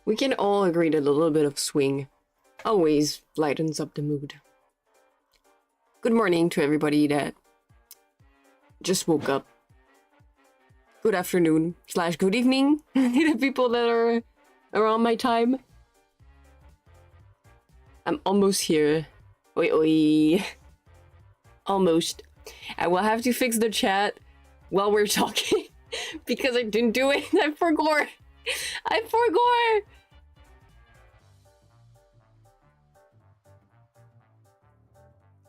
We can all agree that a little bit of swing always lightens up the mood. Good morning to everybody that just woke up. Good afternoon / good evening to the people that are around my time. I'm almost here. Oi oi. Almost. I will have to fix the chat while we're talking because I didn't do it. I forgot. I forgot.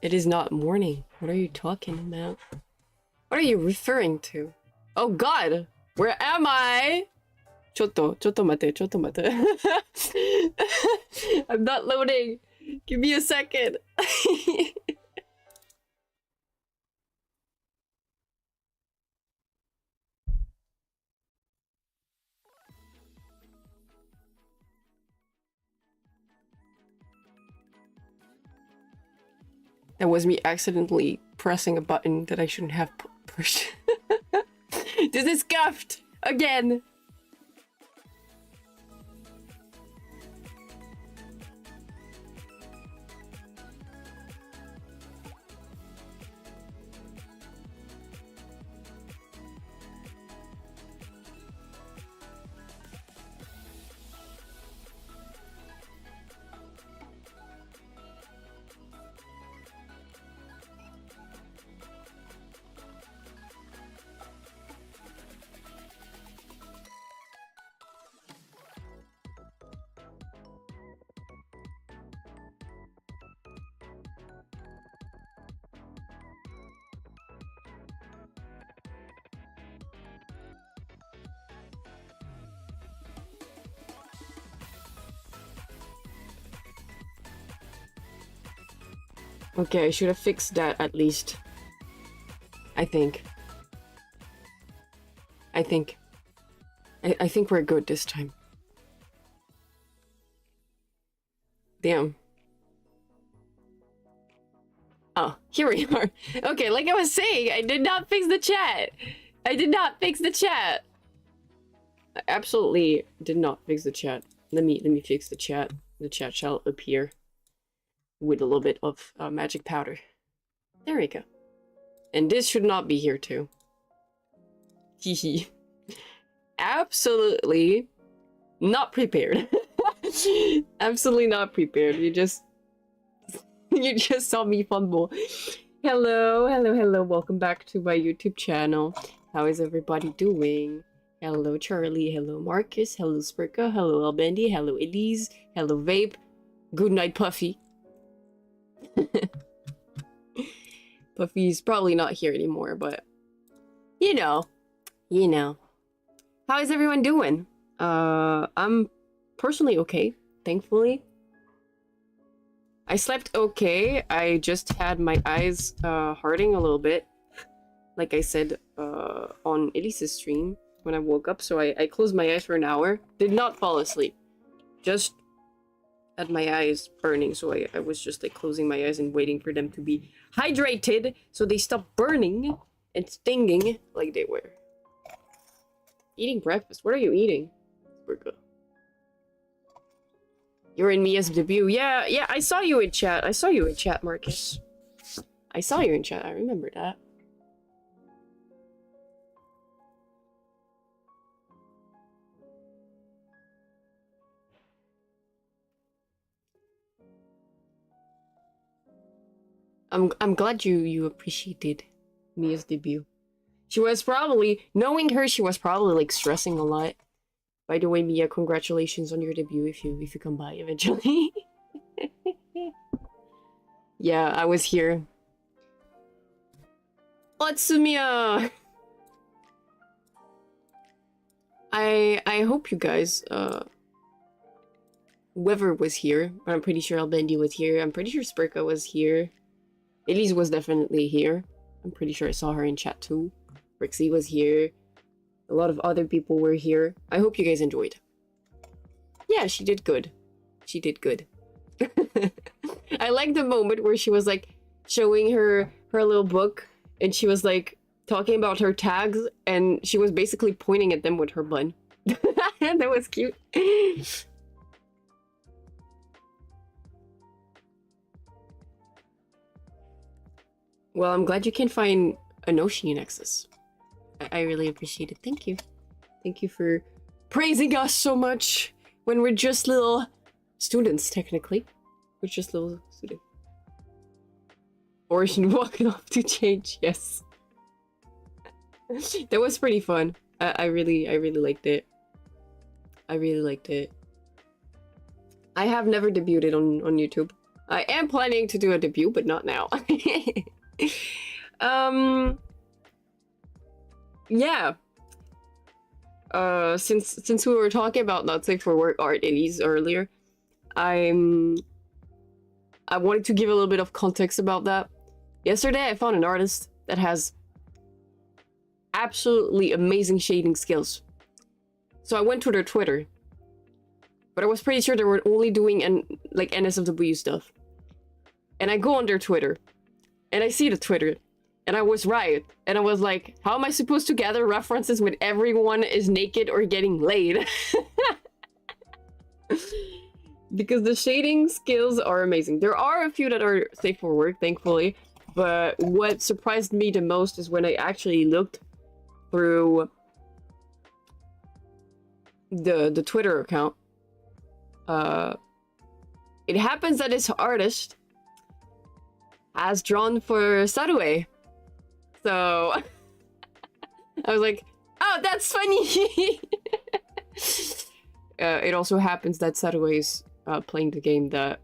It is not morning. What are you talking about? What are you referring to? Oh god! Where am I? Chotto mate. I'm not loading. Give me a second. That was me accidentally pressing a button that I shouldn't have pushed. This is scuffed again. Okay, I should have fixed that at least. I think we're good this time. Damn. Oh, here we are. Okay, like I was saying, I did not fix the chat. I absolutely did not fix the chat. Let me fix the chat. The chat shall appear with a little bit of magic powder. There we go. And this should not be here too. Hehe. absolutely not prepared. Absolutely not prepared. You just saw me fumble. Hello, hello, hello. Welcome back to my YouTube channel. How is everybody doing? Hello, Charlie. Hello, Marcus. Hello, Spurka. Hello, Albendi. Hello, Elise. Hello, Vape. Good night, Puffy. Puffy's probably not here anymore, but you know. How is everyone doing? I'm personally okay, thankfully. I slept okay. I just had my eyes hurting a little bit, like I said on Elise's stream when I woke up. So I closed my eyes for an hour. Did not fall asleep. Just had my eyes burning. So I was just like closing my eyes and waiting for them to be hydrated so they stop burning and stinging like they were. Eating breakfast. What are you eating? We're good. You're in Mia's debut. Yeah, I saw you in chat. I saw you in chat, Marcus. I saw you in chat. I remember that. I'm glad you appreciated Mia's debut. She was probably, knowing her, she was probably like stressing a lot. By the way, Mia, congratulations on your debut if you come by eventually. Yeah, I was here. Otsumiya! I hope you guys, whoever was here, but I'm pretty sure Albendi was here, I'm pretty sure Spurka was here. Elise was definitely here. I'm pretty sure I saw her in chat too. Rixie was here. A lot of other people were here. I hope you guys enjoyed. Yeah, she did good. She did good. I like the moment where she was like showing her little book and she was like talking about her tags and she was basically pointing at them with her bun. That was cute. Well, I'm glad you can find Enoshi in Nexus. I really appreciate it. Thank you. Thank you for praising us so much when we're just little students, technically. We're just little students. Origin walking off to change, yes. That was pretty fun. I really liked it. I really liked it. I have never debuted on YouTube. I am planning to do a debut, but not now. Yeah. Since we were talking about not safe for work art Elise earlier, I wanted to give a little bit of context about that. Yesterday I found an artist that has absolutely amazing shading skills. So I went to their Twitter. But I was pretty sure they were only doing like NSFW stuff. And I go on their Twitter. And I see the Twitter. And I was right. And I was like, how am I supposed to gather references when everyone is naked or getting laid? Because the shading skills are amazing. There are a few that are safe for work, thankfully. But what surprised me the most is when I actually looked through the Twitter account. It happens that this artist has drawn for Sarue. So I was like, oh, that's funny. It also happens that Sarue is playing the game that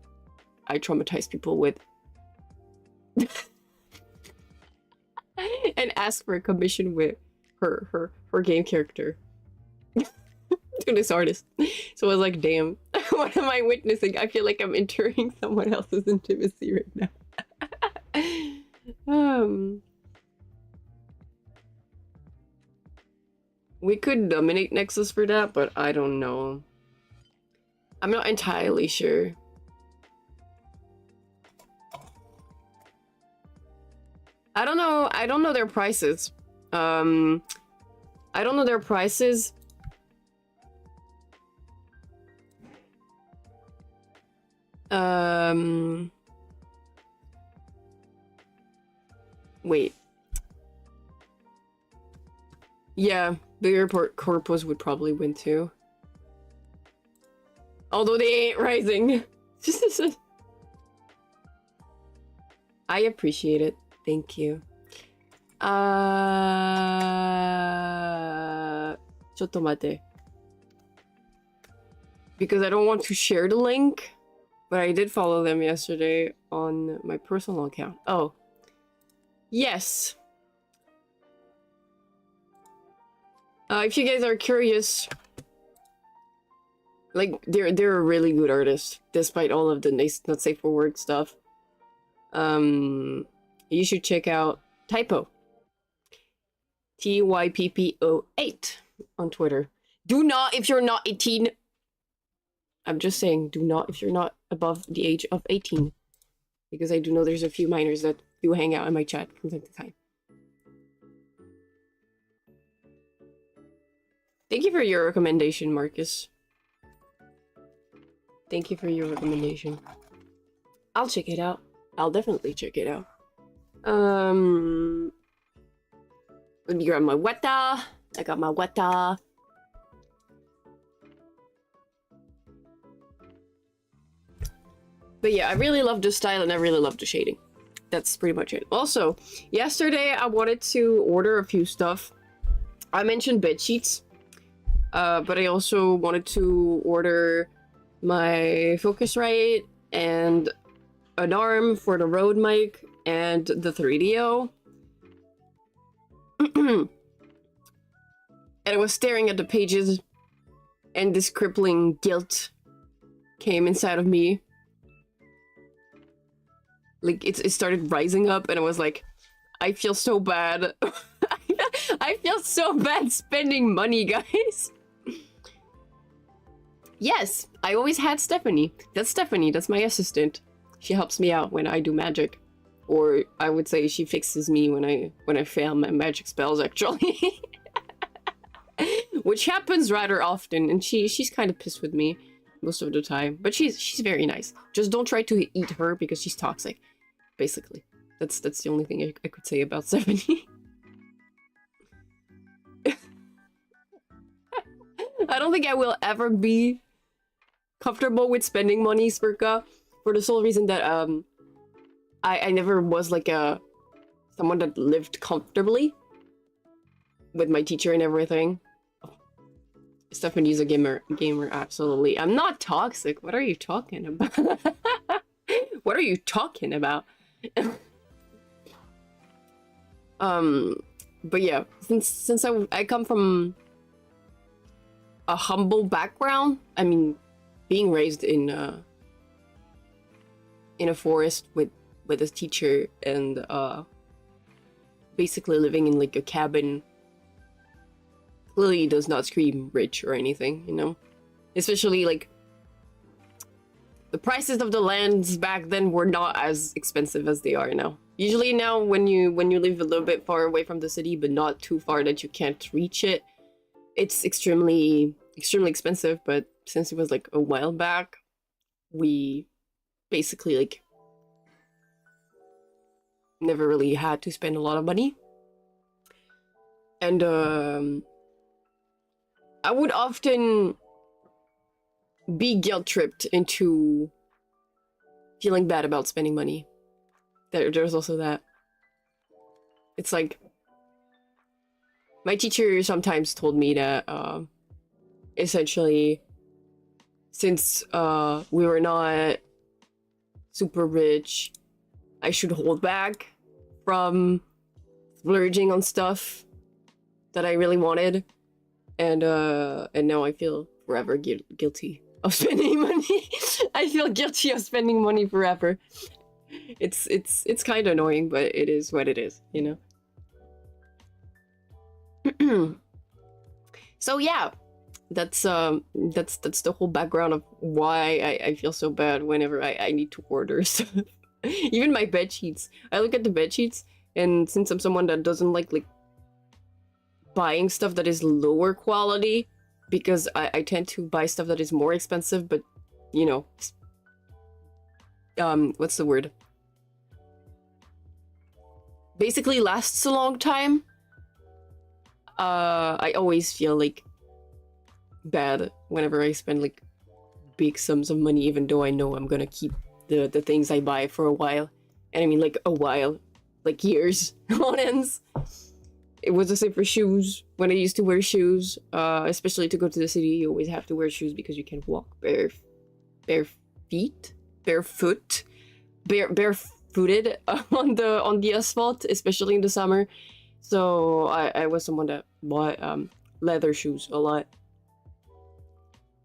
I traumatize people with. And ask for a commission with her game character to this artist. So I was like, damn, what am I witnessing? I feel like I'm entering someone else's intimacy right now. We could nominate Nexus for that, but I don't know. I'm not entirely sure. I don't know their prices. I don't know their prices. Wait. Yeah, bigger corpos would probably win too. Although they ain't rising. I appreciate it. Thank you. ちょっと待って. Because I don't want to share the link, but I did follow them yesterday on my personal account. Oh. Yes. If you guys are curious, like they're a really good artist, despite all of the nice not safe for work stuff. You should check out Typo. TYPPO8 on Twitter. Do not if you're not 18. I'm just saying, do not if you're not above the age of 18. Because I do know there's a few minors that do hang out in my chat from time to time. Thank you for your recommendation, Marcus. Thank you for your recommendation. I'll check it out. I'll definitely check it out. Let me grab my weta. I got my weta. But yeah, I really love the style and I really love the shading. That's pretty much it. Also, yesterday I wanted to order a few stuff. I mentioned bed sheets. But I also wanted to order my Focusrite and an arm for the Rode mic and the 3DO. And I was staring at the pages and this crippling guilt came inside of me. Like, it started rising up and I was like, I feel so bad. I feel so bad spending money, guys. Yes, I always had Stephanie. That's Stephanie, that's my assistant. She helps me out when I do magic. Or I would say she fixes me when I fail my magic spells, actually. Which happens rather often, and she's kind of pissed with me most of the time. But she's very nice. Just don't try to eat her because she's toxic. Basically. That's the only thing I could say about Stephanie. I don't think I will ever be comfortable with spending money, Spurka, for the sole reason that I never was like someone that lived comfortably with my teacher and everything. Stephanie's a gamer, absolutely. I'm not toxic. What are you talking about? What are you talking about? But yeah, since I come from a humble background, I mean, being raised in a forest with a teacher and basically living in like a cabin clearly does not scream rich or anything, you know? Especially like the prices of the lands back then were not as expensive as they are now. Usually now when you live a little bit far away from the city but not too far that you can't reach it, it's extremely expensive. But since it was like a while back, we basically like never really had to spend a lot of money. And I would often be guilt-tripped into feeling bad about spending money. There's also that. It's like my teacher sometimes told me that essentially, since we were not super rich, I should hold back from splurging on stuff that I really wanted, and now I feel forever guilty of spending money. I feel guilty of spending money forever. It's kind of annoying, but it is what it is, you know. So yeah, that's the whole background of why I feel so bad whenever I need to order stuff. Even my bed sheets. I look at the bed sheets, and since I'm someone that doesn't like buying stuff that is lower quality, because I tend to buy stuff that is more expensive, but you know, what's the word? Basically lasts a long time. I always feel like bad whenever I spend like big sums of money, even though I know I'm gonna keep the things I buy for a while. And I mean like a while, like years on ends. It was the same for shoes. When I used to wear shoes, especially to go to the city, you always have to wear shoes because you can't walk barefooted on the asphalt, especially in the summer. So I was someone that bought leather shoes a lot.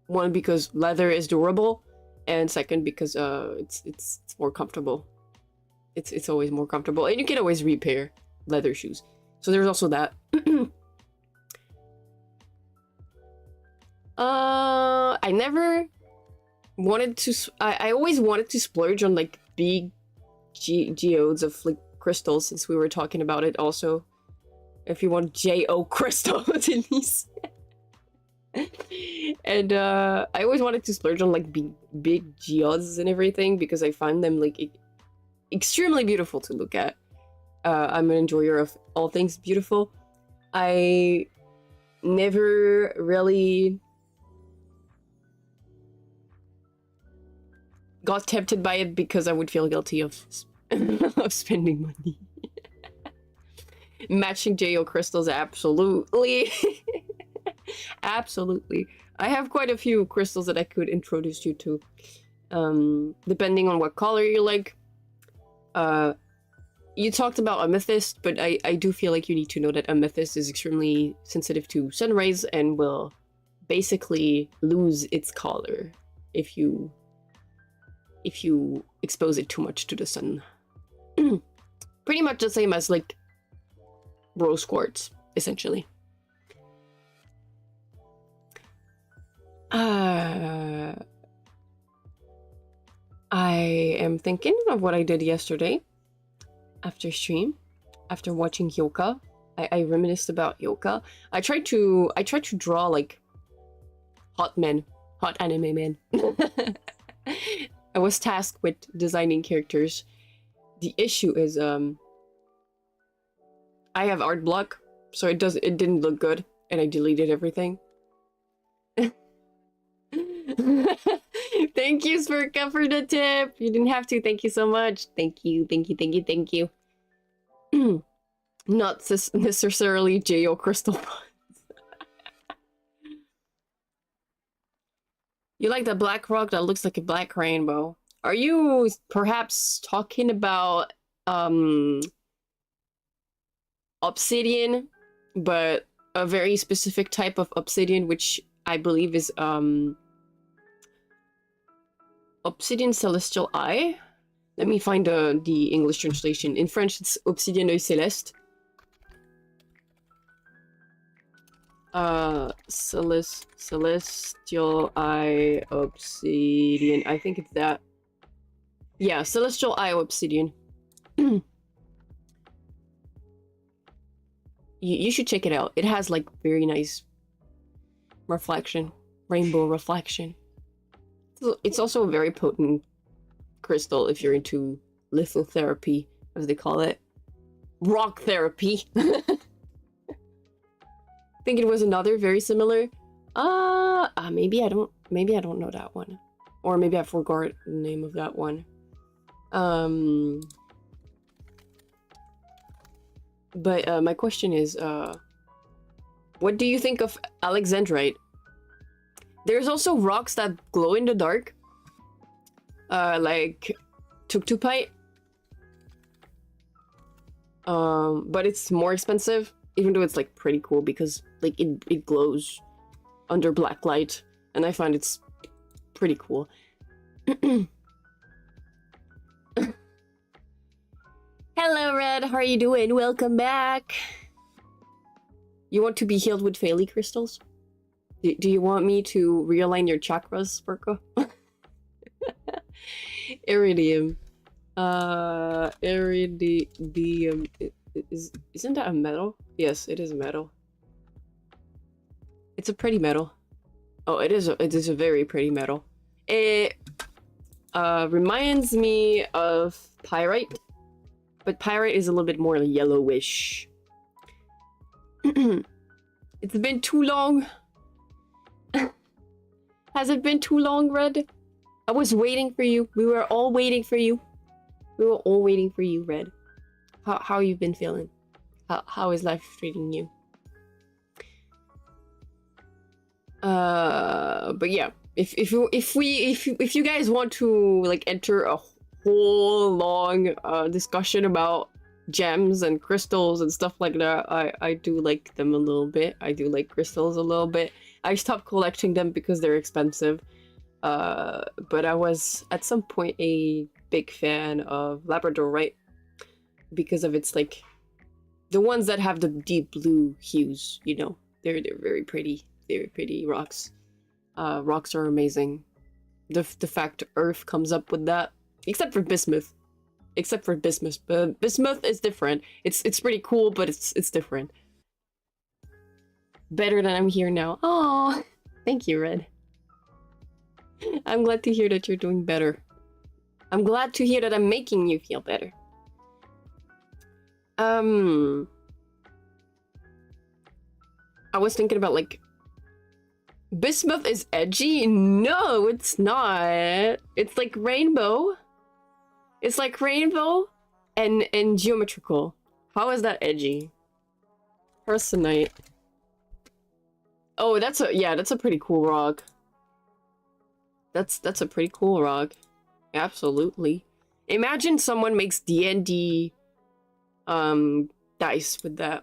One, because leather is durable, and second, because it's more comfortable. It's always more comfortable, and you can always repair leather shoes. So there's also that. I never wanted to. I always wanted to splurge on like big geodes of like crystals, since we were talking about it. Also, if you want JO crystal, Denise. And I always wanted to splurge on like big geodes and everything, because I find them like extremely beautiful to look at. I'm an enjoyer of all things beautiful. I never really got tempted by it because I would feel guilty of of spending money. Matching JO crystals, absolutely. Absolutely. I have quite a few crystals that I could introduce you to. Depending on what color you like. You talked about amethyst, but I do feel like you need to know that amethyst is extremely sensitive to sun rays and will basically lose its color if you expose it too much to the sun. Pretty much the same as like rose quartz, essentially. I am thinking of what I did yesterday after stream, after watching Hyoka. I reminisced about Hyoka. I tried to draw like hot anime men. I was tasked with designing characters. The issue is I have art block, so it didn't look good, and I deleted everything. Thank you, Spurka, for the tip. You didn't have to. Thank you so much. Thank you. Not necessarily JO crystal pots. You like the black rock that looks like a black rainbow? Are you perhaps talking about obsidian, but a very specific type of obsidian, which I believe is Obsidian Celestial Eye? Let me find the English translation. In French, it's Obsidian Oeil Céleste. Celestial Eye Obsidian. I think it's that. Yeah, Celestial Eye Obsidian. You should check it out. It has like very nice reflection, rainbow reflection. It's also a very potent crystal if you're into lithotherapy, as they call it. Rock therapy. I think it was another very similar. Maybe I don't know that one. Or maybe I forgot the name of that one. But my question is, what do you think of Alexandrite? There's also rocks that glow in the dark. Like Tuktupite. But it's more expensive, even though it's like pretty cool because like it glows under black light, and I find it's pretty cool. Hello, Red. How are you doing? Welcome back. You want to be healed with Faelie crystals? Do you want me to realign your chakras, Spurka? Iridium. Iridium. Isn't that a metal? Yes, it is a metal. It's a pretty metal. Oh, it is a very pretty metal. It reminds me of pyrite, but pyrite is a little bit more yellowish. It's been too long. Has it been too long, Red? I was waiting for you. We were all waiting for you. We were all waiting for you, Red. How you been feeling? How is life treating you? But yeah, if you guys want to like enter a whole long discussion about gems and crystals and stuff like that, I do like them a little bit. I do like crystals a little bit. I stopped collecting them because they're expensive. But I was at some point a big fan of Labradorite because of its like the ones that have the deep blue hues, you know. They're very pretty rocks. Rocks are amazing. The fact Earth comes up with that, except for bismuth. But bismuth is different. It's pretty cool, but it's different. Better than I'm here now. Oh, thank you, Red. I'm glad to hear that you're doing better. I'm glad to hear that I'm making you feel better. I was thinking about like bismuth is edgy? No, it's not. It's like rainbow. It's like rainbow and geometrical. How is that edgy? Personite. Oh, that's a pretty cool rock. That's a pretty cool rock. Absolutely. Imagine someone makes D&D dice with that.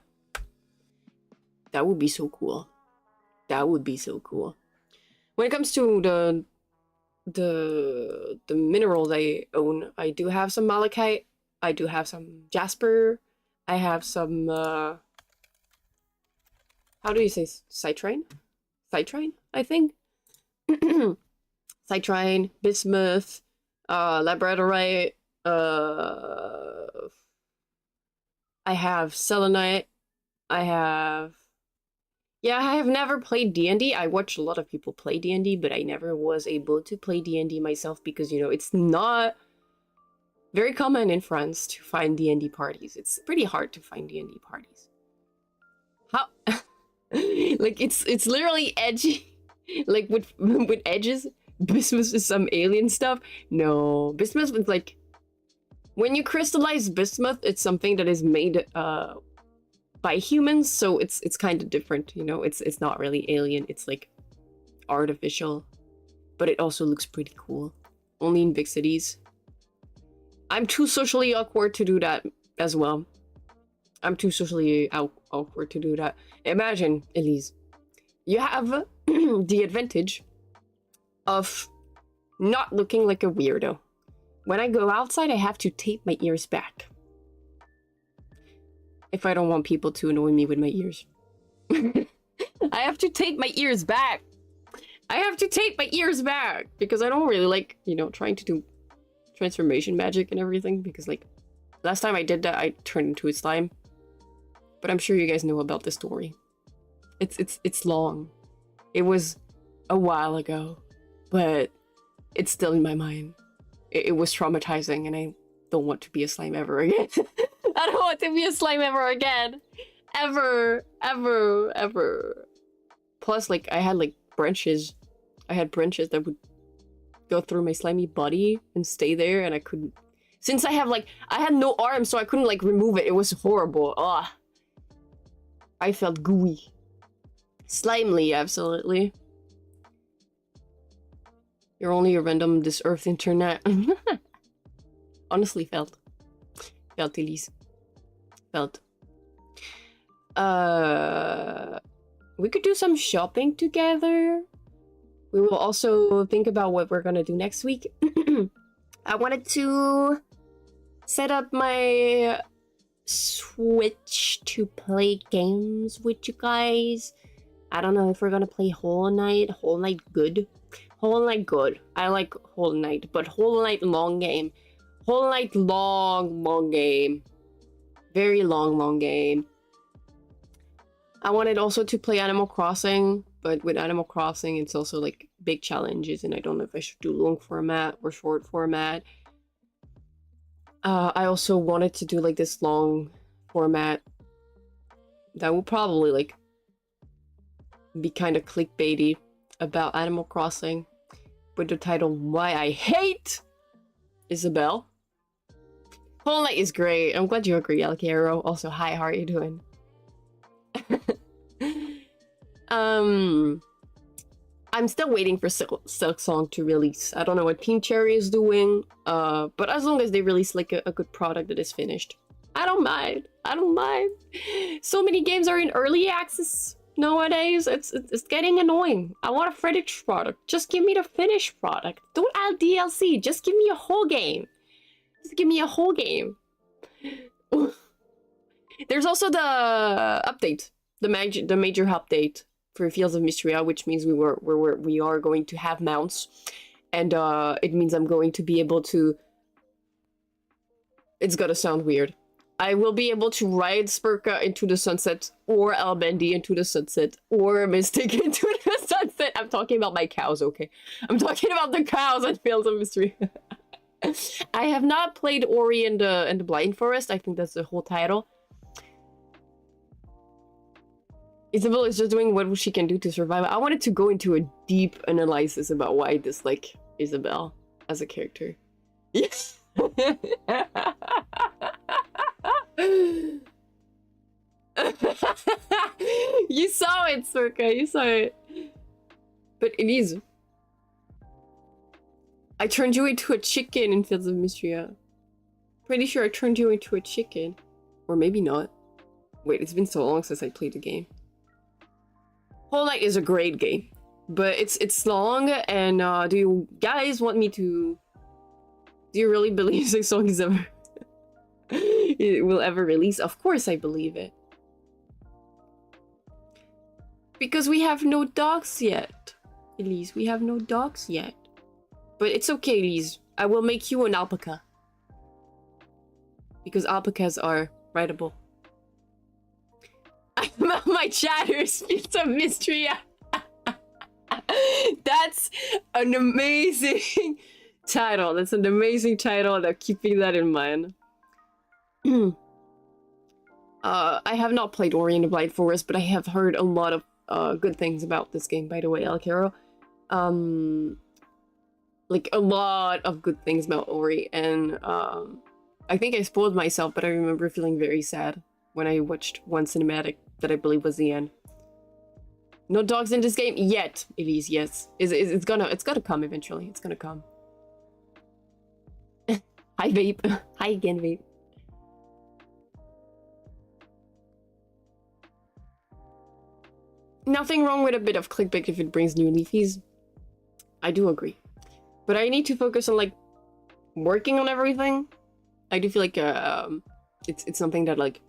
That would be so cool. That would be so cool. When it comes to the minerals I own, I do have some malachite. I do have some jasper. I have some how do you say citrine? Citrine, I think. Citrine, bismuth, labradorite. I have selenite. I have never played D&D. I watch a lot of people play D&D, but I never was able to play D&D myself because, you know, it's not very common in France to find D&D parties. It's pretty hard to find D&D parties. How? Like, it's literally edgy. Like, with edges. Bismuth is some alien stuff. No, bismuth is like... When you crystallize bismuth, it's something that is made, by humans, so it's kind of different, you know. It's not really alien, it's like artificial, but it also looks pretty cool. Only in big cities. I'm too socially awkward to do that as well. I'm too socially awkward to do that. Imagine, Elise, you have the advantage of not looking like a weirdo. When I go outside, I have to tape my ears back. If I don't want people to annoy me with my ears. I have to tape my ears back. I have to tape my ears back because I don't really like, you know, trying to do transformation magic and everything, because like last time I did that, I turned into a slime. But I'm sure you guys know about the story. It's long. It was a while ago, but it's still in my mind. It was traumatizing, and I don't want to be a slime ever again. I don't want to be a slime ever again. Ever. Plus, like, I had, like, branches. I had branches that would go through my slimy body and stay there, and I couldn't... Since I had no arms, so I couldn't, like, remove it. It was horrible. Ugh. I felt gooey. Slimely, absolutely. You're only a random this earth internet. Honestly, felt, Elise. Felt. We could do some shopping together. We will also think about what we're gonna do next week. I wanted to set up my Switch to play games with you guys. I don't know if we're gonna play Hollow Knight. Hollow Knight good. Hollow Knight good. I like Hollow Knight, but Hollow Knight long game. Hollow Knight long game. Very long game. I wanted also to play Animal Crossing, but with Animal Crossing, it's also like big challenges, and I don't know if I should do long format or short format. I also wanted to do like this long format that will probably like be kind of clickbaity about Animal Crossing with the title Why I Hate Isabelle. Whole Night is great. I'm glad you agree, Alcaro. Also, hi, how are you doing? I'm still waiting for Silk Song to release. I don't know what Team Cherry is doing, but as long as they release like a good product that is finished, I don't mind. I don't mind. So many games are in early access nowadays. It's getting annoying. I want a finished product. Just give me the finished product. Don't add DLC. Just give me a whole game. Just give me a whole game. There's also the update, the major update for Fields of Mysteria, which means we are going to have mounts, and it means I'm going to be able to. It's gonna sound weird. I will be able to ride Spurka into the sunset, or Albendi into the sunset, or Mystic into the sunset. I'm talking about my cows, okay? I'm talking about the cows at Fields of Mystery. I have not played Ori and the Blind Forest. I think that's the whole title. Isabelle is just doing what she can do to survive. I wanted to go into a deep analysis about why I dislike Isabelle as a character. Yes. You saw it, Circa. You saw it. But it is. I turned you into a chicken in Fields of Mysteria. Pretty sure I turned you into a chicken. Or maybe not. Wait, it's been so long since I played the game. Whole Night is a great game. But it's long, and do you guys want me to... Do you really believe Silk Song is ever... it will ever release? Of course I believe it. Because we have no dogs yet. Elise, we have no dogs yet. But it's okay, Elise. I will make you an alpaca. Because alpacas are rideable. My chatters, Fields of Mystery. That's an amazing title. That's an amazing title. I'm keeping that in mind. I have not played Ori and the Blind Forest, but I have heard a lot of good things about this game, by the way, Alcaro. Like, a lot of good things about Ori, and I think I spoiled myself, but I remember feeling very sad when I watched one cinematic that I believe was the end. No dogs in this game yet, Elise. Yes, it's gonna come eventually. It's gonna come. Hi, Vape. Hi again, Vape. Nothing wrong with a bit of clickbait if it brings new leafies. I do agree, but I need to focus on like working on everything. I do feel like it's something that like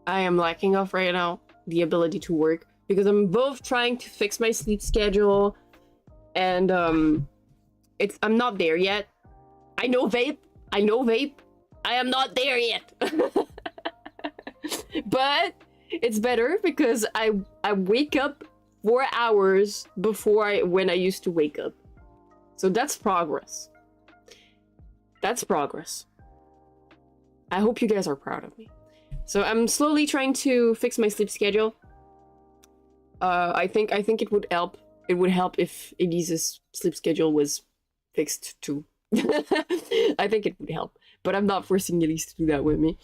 I am lacking of right now, the ability to work, because I'm both trying to fix my sleep schedule and I'm not there yet. I know, Vape. I am not there yet. But it's better because I wake up 4 hours before when I used to wake up. So that's progress. That's progress. I hope you guys are proud of me. So I'm slowly trying to fix my sleep schedule. I think it would help. It would help if Elise's sleep schedule was fixed too. I think it would help, but I'm not forcing Elise to do that with me.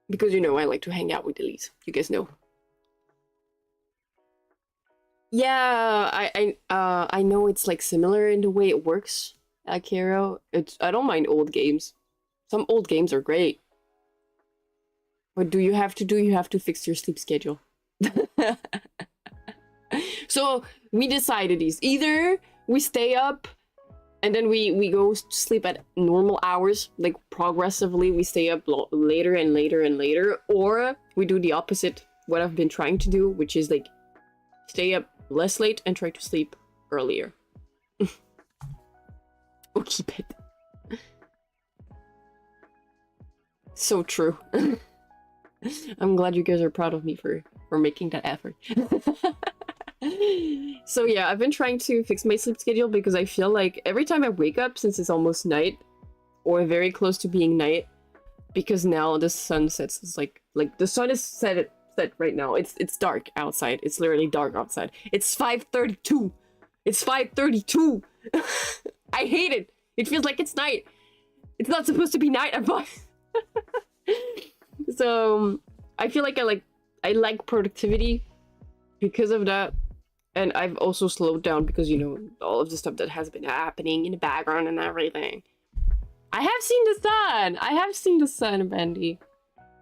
Because you know I like to hang out with Elise. You guys know. Yeah, I know it's like similar in the way it works, Akiro. I don't mind old games. Some old games are great. What do you have to do? You have to fix your sleep schedule. So we decided is either we stay up and then we go to sleep at normal hours, like progressively we stay up later and later and later, or we do the opposite, what I've been trying to do, which is like stay up less late and try to sleep earlier. Or keep it. So true. I'm glad you guys are proud of me for making that effort. So yeah, I've been trying to fix my sleep schedule because I feel like every time I wake up, since it's almost night, or very close to being night, because now the sun sets, it's like the sun is upset right now. It's dark outside. It's literally dark outside. It's 5:32. It's 5:32. I hate it. It feels like it's night. It's not supposed to be night at 5. So I feel like I like productivity because of that. And I've also slowed down because, you know, all of the stuff that has been happening in the background and everything. I have seen the sun. I have seen the sun, Bandy.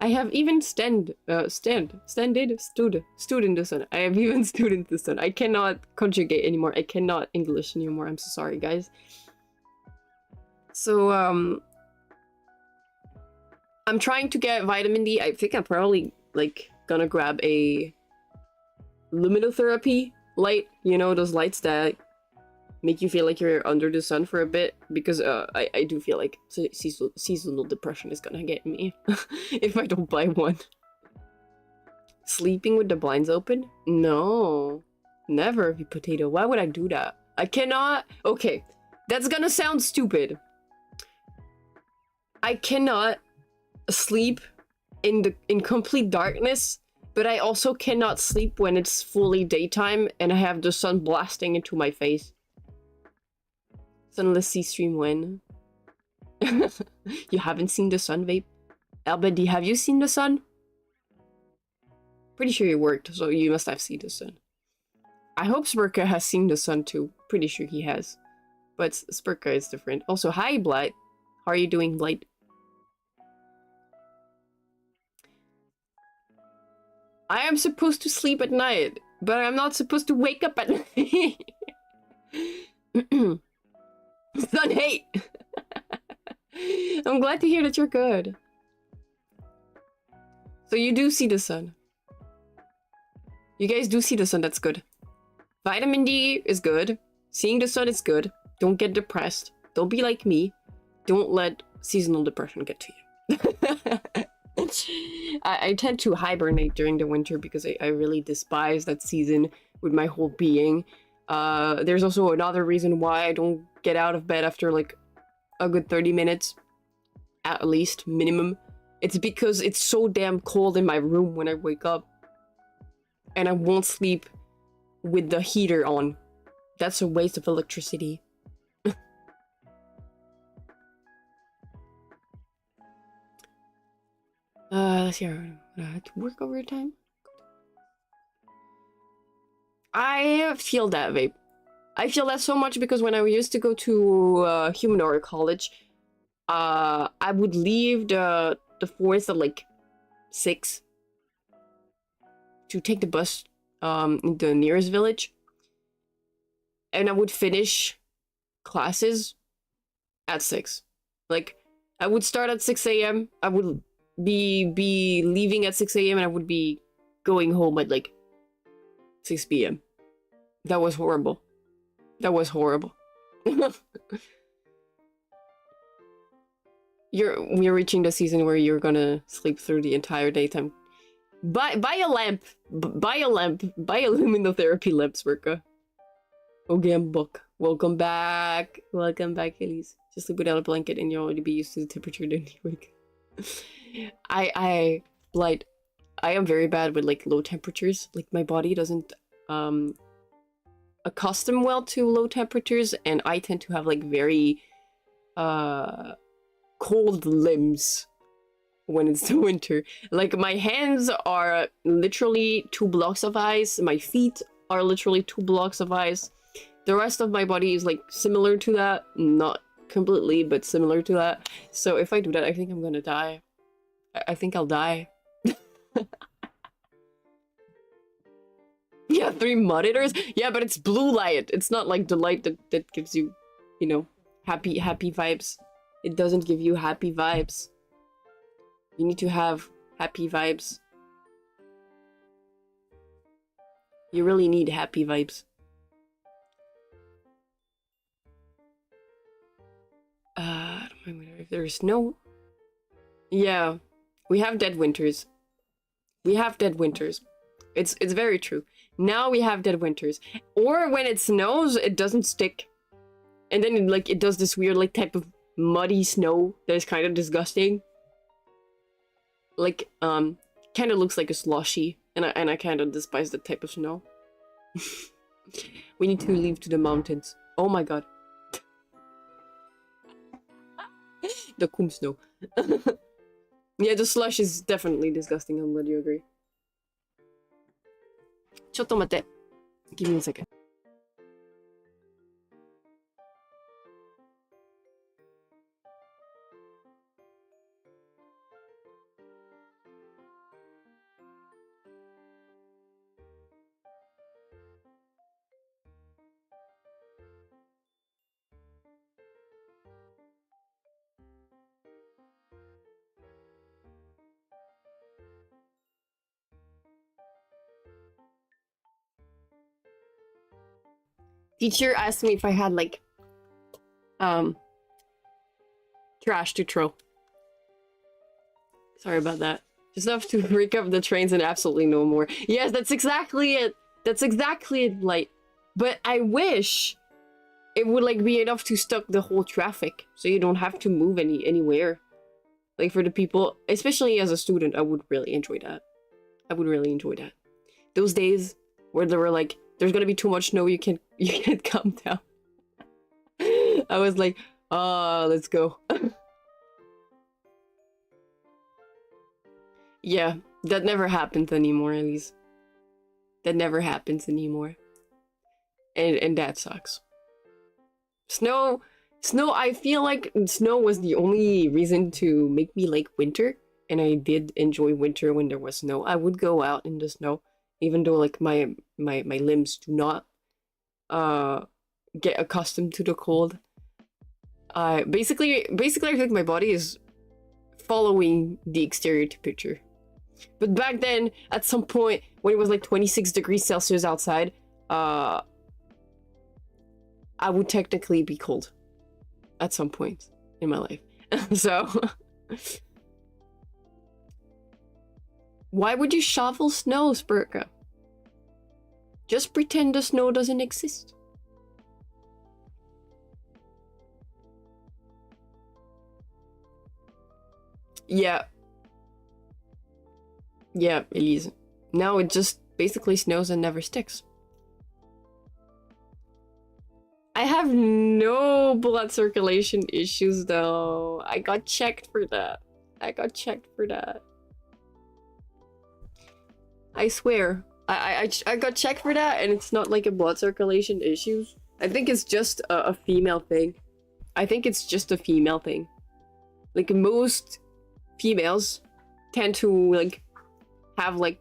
I have even stood in the sun. I have even stood in the sun. I cannot conjugate anymore. I cannot English anymore. I'm so sorry, guys. So, I'm trying to get vitamin D. I think I'm probably, like, gonna grab a luminotherapy light. You know, those lights that make you feel like you're under the sun for a bit, because I do feel like seasonal depression is gonna get me if I don't buy one. Sleeping with the blinds open? No, never, you potato. Why would I do that? I cannot. Okay, that's gonna sound stupid. I cannot sleep in complete darkness, but I also cannot sleep when it's fully daytime and I have the sun blasting into my face. Sunless sea stream when? You haven't seen the sun, vape? Albedi, have you seen the sun? Pretty sure you worked, so you must have seen the sun. I hope Spurka has seen the sun too. Pretty sure he has. But Spurka is different. Also, hi, Blight. How are you doing, Blight? I am supposed to sleep at night, but I'm not supposed to wake up at night. Sun hate! I'm glad to hear that you're good. So you do see the sun. You guys do see the sun, that's good. Vitamin D is good. Seeing the sun is good. Don't get depressed. Don't be like me. Don't let seasonal depression get to you. I tend to hibernate during the winter because I really despise that season with my whole being. There's also another reason why I don't get out of bed after like a good 30 minutes. At least, minimum. It's because it's so damn cold in my room when I wake up. And I won't sleep with the heater on. That's a waste of electricity. Let's see. I had to work overtime. I feel that, vape. I feel that so much because when I used to go to Humidor College, I would leave the forest at like 6 to take the bus in the nearest village, and I would finish classes at 6. Like, I would start at 6 a.m. I would be leaving at 6 a.m. and I would be going home at like 6 p.m. That was horrible. That was horrible. We're reaching the season where you're gonna sleep through the entire daytime. Buy a lamp. Buy a lamp. Buy a luminotherapy lamp, Swerka. Again, book. Welcome back. Welcome back, Elise. Just sleep without a blanket and you'll already be used to the temperature then you wake. Blight. I am very bad with like low temperatures. Like my body doesn't accustom well to low temperatures, and I tend to have like very cold limbs when it's the winter. Like my hands are literally 2 blocks of ice, my feet are literally 2 blocks of ice. The rest of my body is like similar to that, not completely, but similar to that. So if I do that, I think I'm gonna die. I think I'll die. Yeah, 3 monitors? Yeah, but it's blue light. It's not like the light that gives you, you know, happy vibes. It doesn't give you happy vibes. You need to have happy vibes. You really need happy vibes. I don't mind if there's snow. Yeah, we have dead winters. We have dead winters. It's very true. Now we have dead winters. Or when it snows, it doesn't stick. And then it does this weird like type of muddy snow that is kind of disgusting. Like, kind of looks like a slushy. And I kind of despise that type of snow. We need to leave to the mountains. Oh my god. The kum snow. Yeah, the slush is definitely disgusting. I'm glad you agree. ちょっと待って。Give me a second. Teacher asked me if I had like trash to throw. Sorry about that. Just have to break up the trains and absolutely no more. Yes, that's exactly it. That's exactly it, Light. But I wish it would like be enough to stop the whole traffic, so you don't have to move anywhere. Like for the people, especially as a student, I would really enjoy that. I would really enjoy that. Those days where there were like, there's gonna be too much snow, you can't come down. I was like, let's go. Yeah, that never happens anymore, at least. That never happens anymore. And that sucks. Snow, I feel like snow was the only reason to make me like winter. And I did enjoy winter when there was snow. I would go out in the snow, even though like my limbs do not get accustomed to the cold. Basically I think my body is following the exterior temperature. But back then, at some point, when it was like 26 degrees Celsius outside, I would technically be cold at some point in my life. So, why would you shovel snow, Spurka? Just pretend the snow doesn't exist. Yeah. Yeah, Elise. Now it just basically snows and never sticks. I have no blood circulation issues though. I got checked for that. I swear. I got checked for that and it's not like a blood circulation issues. I think it's just a female thing. Like most females tend to like have like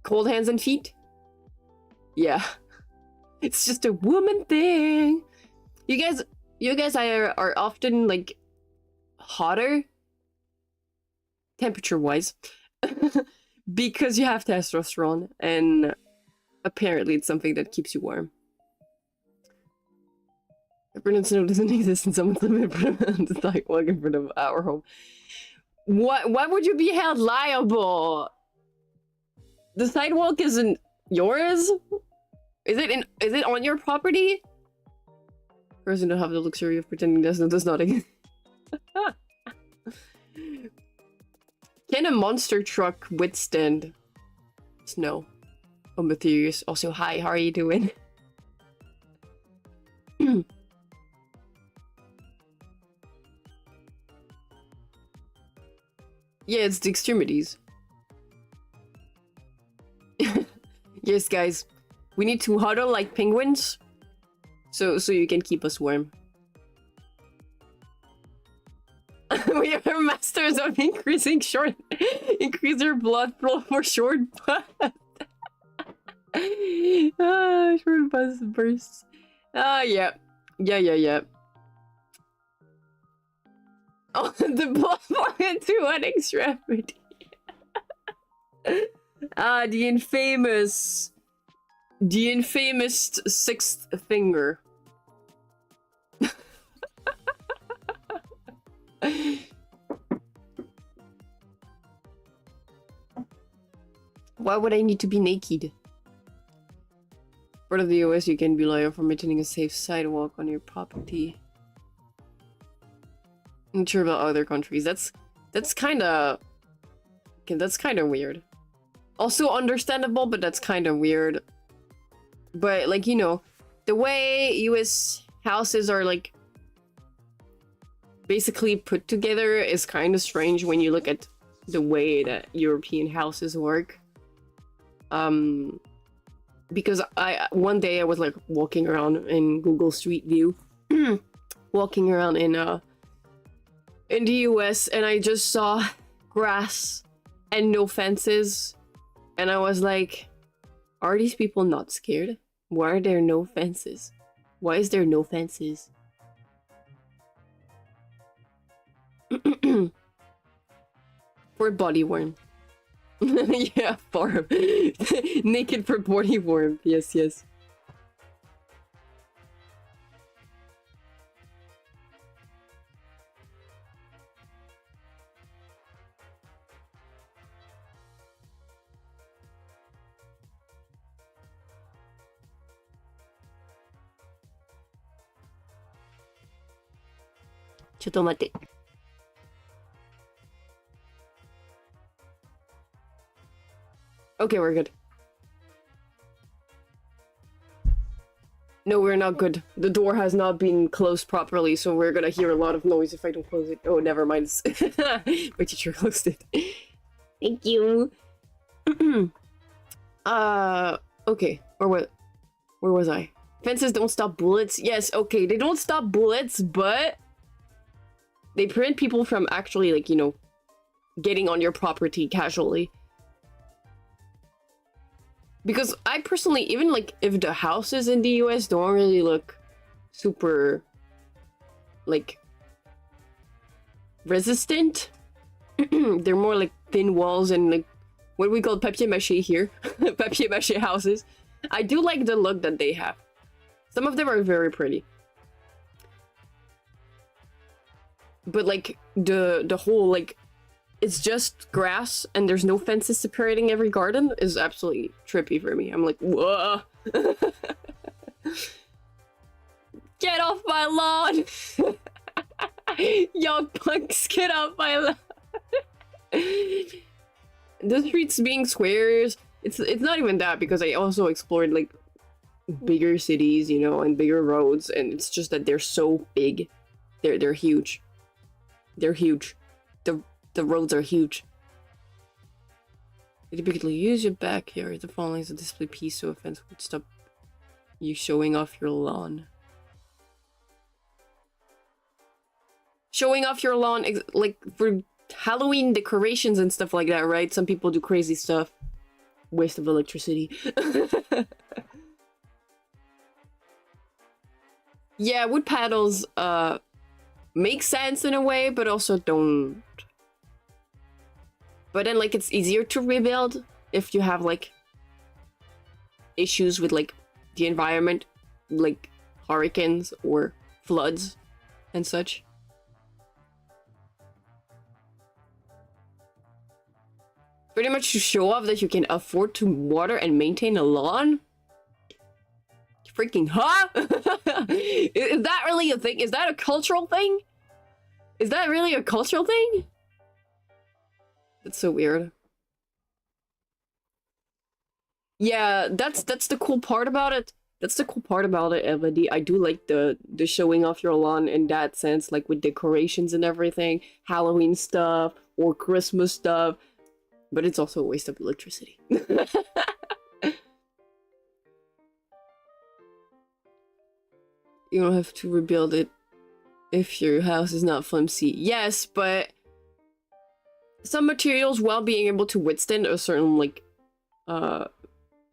cold hands and feet. Yeah. It's just a woman thing. You guys are often like hotter temperature wise because you have testosterone and apparently it's something that keeps you warm. Brennan Snow doesn't exist in someone's limited it's like walking for our home. Why would you be held liable? The sidewalk isn't yours? Is it on your property? Person don't have the luxury of pretending does not exist. Can a monster truck withstand snow? Oh, Matthias. Also, hi, how are you doing? Yeah, it's the extremities. Yes, guys. We need to huddle like penguins. So you can keep us warm. We are masters of increasing increase your blood flow for short bus. Short bus bursts. Yeah. Oh, the blood flow into one extremity. The infamous sixth finger. Why would I need to be naked? Part of the OS, you can be liable for maintaining a safe sidewalk on your property. I'm not sure about other countries. That's kind of weird. Also understandable, but that's kind of weird. But like, you know, the way US houses are like basically put together is kind of strange when you look at the way that European houses work. Because one day I was like walking around in Google Street View, walking around in the US, and I just saw grass and no fences, and I was like, are these people not scared? Why are there no fences? Why is there no fences? For body warmth. Yeah, farm. Naked for body warmth. Yes, yes. Chotomate. Okay, we're good. No, we're not good. The door has not been closed properly, so we're gonna hear a lot of noise if I don't close it. Oh, never mind. My teacher closed it. Thank you. Okay. Where was I? Fences don't stop bullets. Yes, okay, they don't stop bullets, but they prevent people from actually, like, you know, getting on your property casually. Because I personally, even like if the houses in the US don't really look super like resistant, they're more like thin walls and like what we call papier-mâché here, papier-mâché houses. I do like the look that they have. Some of them are very pretty. But like the whole like it's just grass and there's no fences separating every garden is absolutely trippy for me. I'm like, whoa. Get off my lawn! Young punks, get off my lawn! The streets being squares, it's not even that, because I also explored like bigger cities, you know, and bigger roads, and it's just that they're so big. They're huge. They're huge. The roads are huge. You typically use your backyard. The following is a display piece so a fence would stop you showing off your lawn. Showing off your lawn, like for Halloween decorations and stuff like that, right? Some people do crazy stuff. Waste of electricity. Yeah, wood paddles make sense in a way, but also don't. But then, like, it's easier to rebuild if you have, like, issues with, like, the environment, like hurricanes or floods and such. Pretty much to show off that you can afford to water and maintain a lawn? Freaking huh? Is that really a thing? Is that a cultural thing? Is that really a cultural thing? That's so weird. Yeah, that's the cool part about it. That's the cool part about it, Evody. I do like the showing off your lawn in that sense, like with decorations and everything, Halloween stuff or Christmas stuff, but it's also a waste of electricity. You don't have to rebuild it if your house is not flimsy. Yes, but some materials, while being able to withstand a certain, like,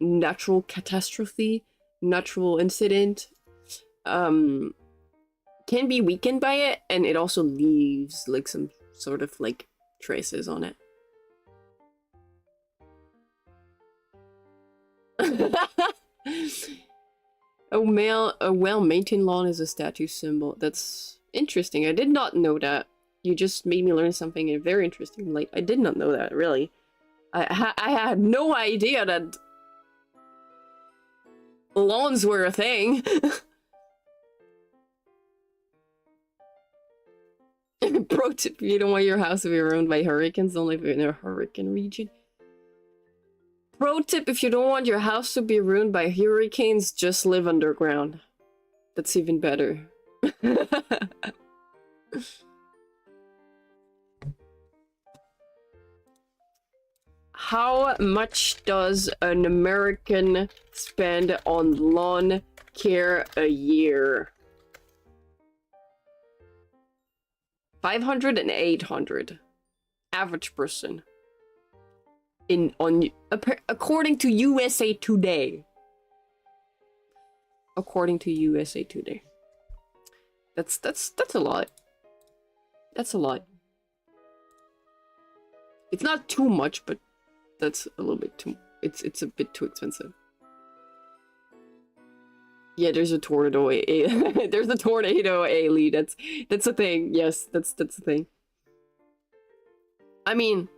natural catastrophe, natural incident, can be weakened by it, and it also leaves, like, some sort of, like, traces on it. A well-maintained lawn is a status symbol. That's interesting. I did not know that. You just made me learn something very interesting. Like, I did not know that, really. I had no idea that lawns were a thing. Pro tip, you don't want your house to be ruined by hurricanes, don't live in a hurricane region. Pro tip, if you don't want your house to be ruined by hurricanes, just live underground. That's even better. How much does an American spend on lawn care a year? 500 and 800. Average person. According to USA Today. According to USA Today. That's a lot. That's a lot. It's not too much, but that's a little bit too... It's a bit too expensive. Yeah, there's a tornado. There's a tornado, Ailey. That's a thing. Yes, that's a thing. I mean,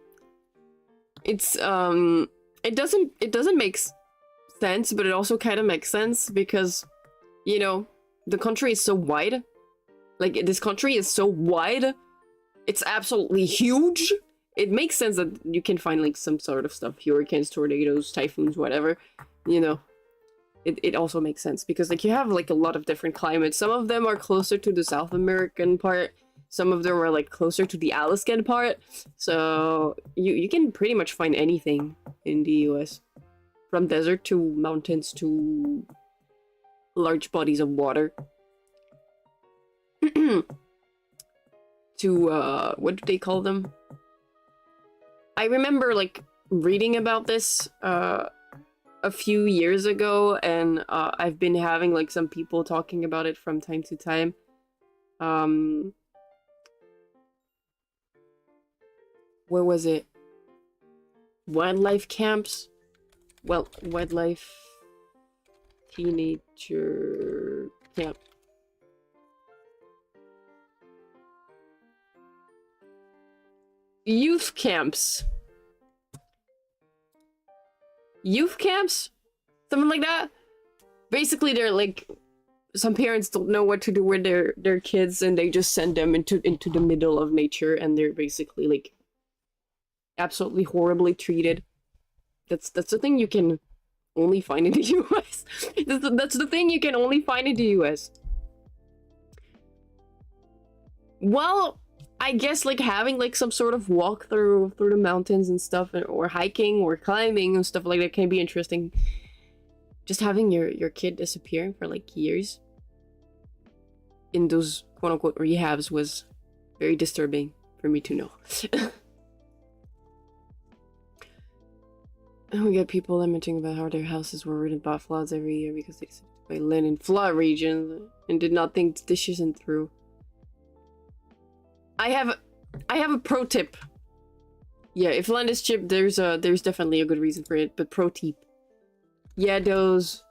it's it doesn't make sense, but it also kind of makes sense because, you know, the country is so wide. Like, this country is so wide. It's absolutely huge. It makes sense that you can find, like, some sort of stuff. Hurricanes, tornadoes, typhoons, whatever. You know. It also makes sense because, like, you have, like, a lot of different climates. Some of them are closer to the South American part. Some of them are, like, closer to the Alaskan part. So, you can pretty much find anything in the US. From desert to mountains to large bodies of water. To, what do they call them? I remember, like, reading about this, a few years ago, and I've been having, like, some people talking about it from time to time. Where was it? Wildlife camps? Well, wildlife teenager camp. Youth camps. Youth camps? Something like that? Basically, they're like... Some parents don't know what to do with their kids, and they just send them into the middle of nature, and they're basically, like, absolutely horribly treated. That's the thing you can only find in the US. That's the thing you can only find in the US. Well, I guess, like, having, like, some sort of walk through the mountains and stuff, or hiking or climbing and stuff like that can be interesting. Just having your kid disappearing for, like, years in those quote-unquote rehabs was very disturbing for me to know. And we get people lamenting about how their houses were ridden by floods every year because they by land in flood regions and did not think this isn't through. I have a pro tip. Yeah, if land is chipped, there's definitely a good reason for it. But pro tip, yeah, those.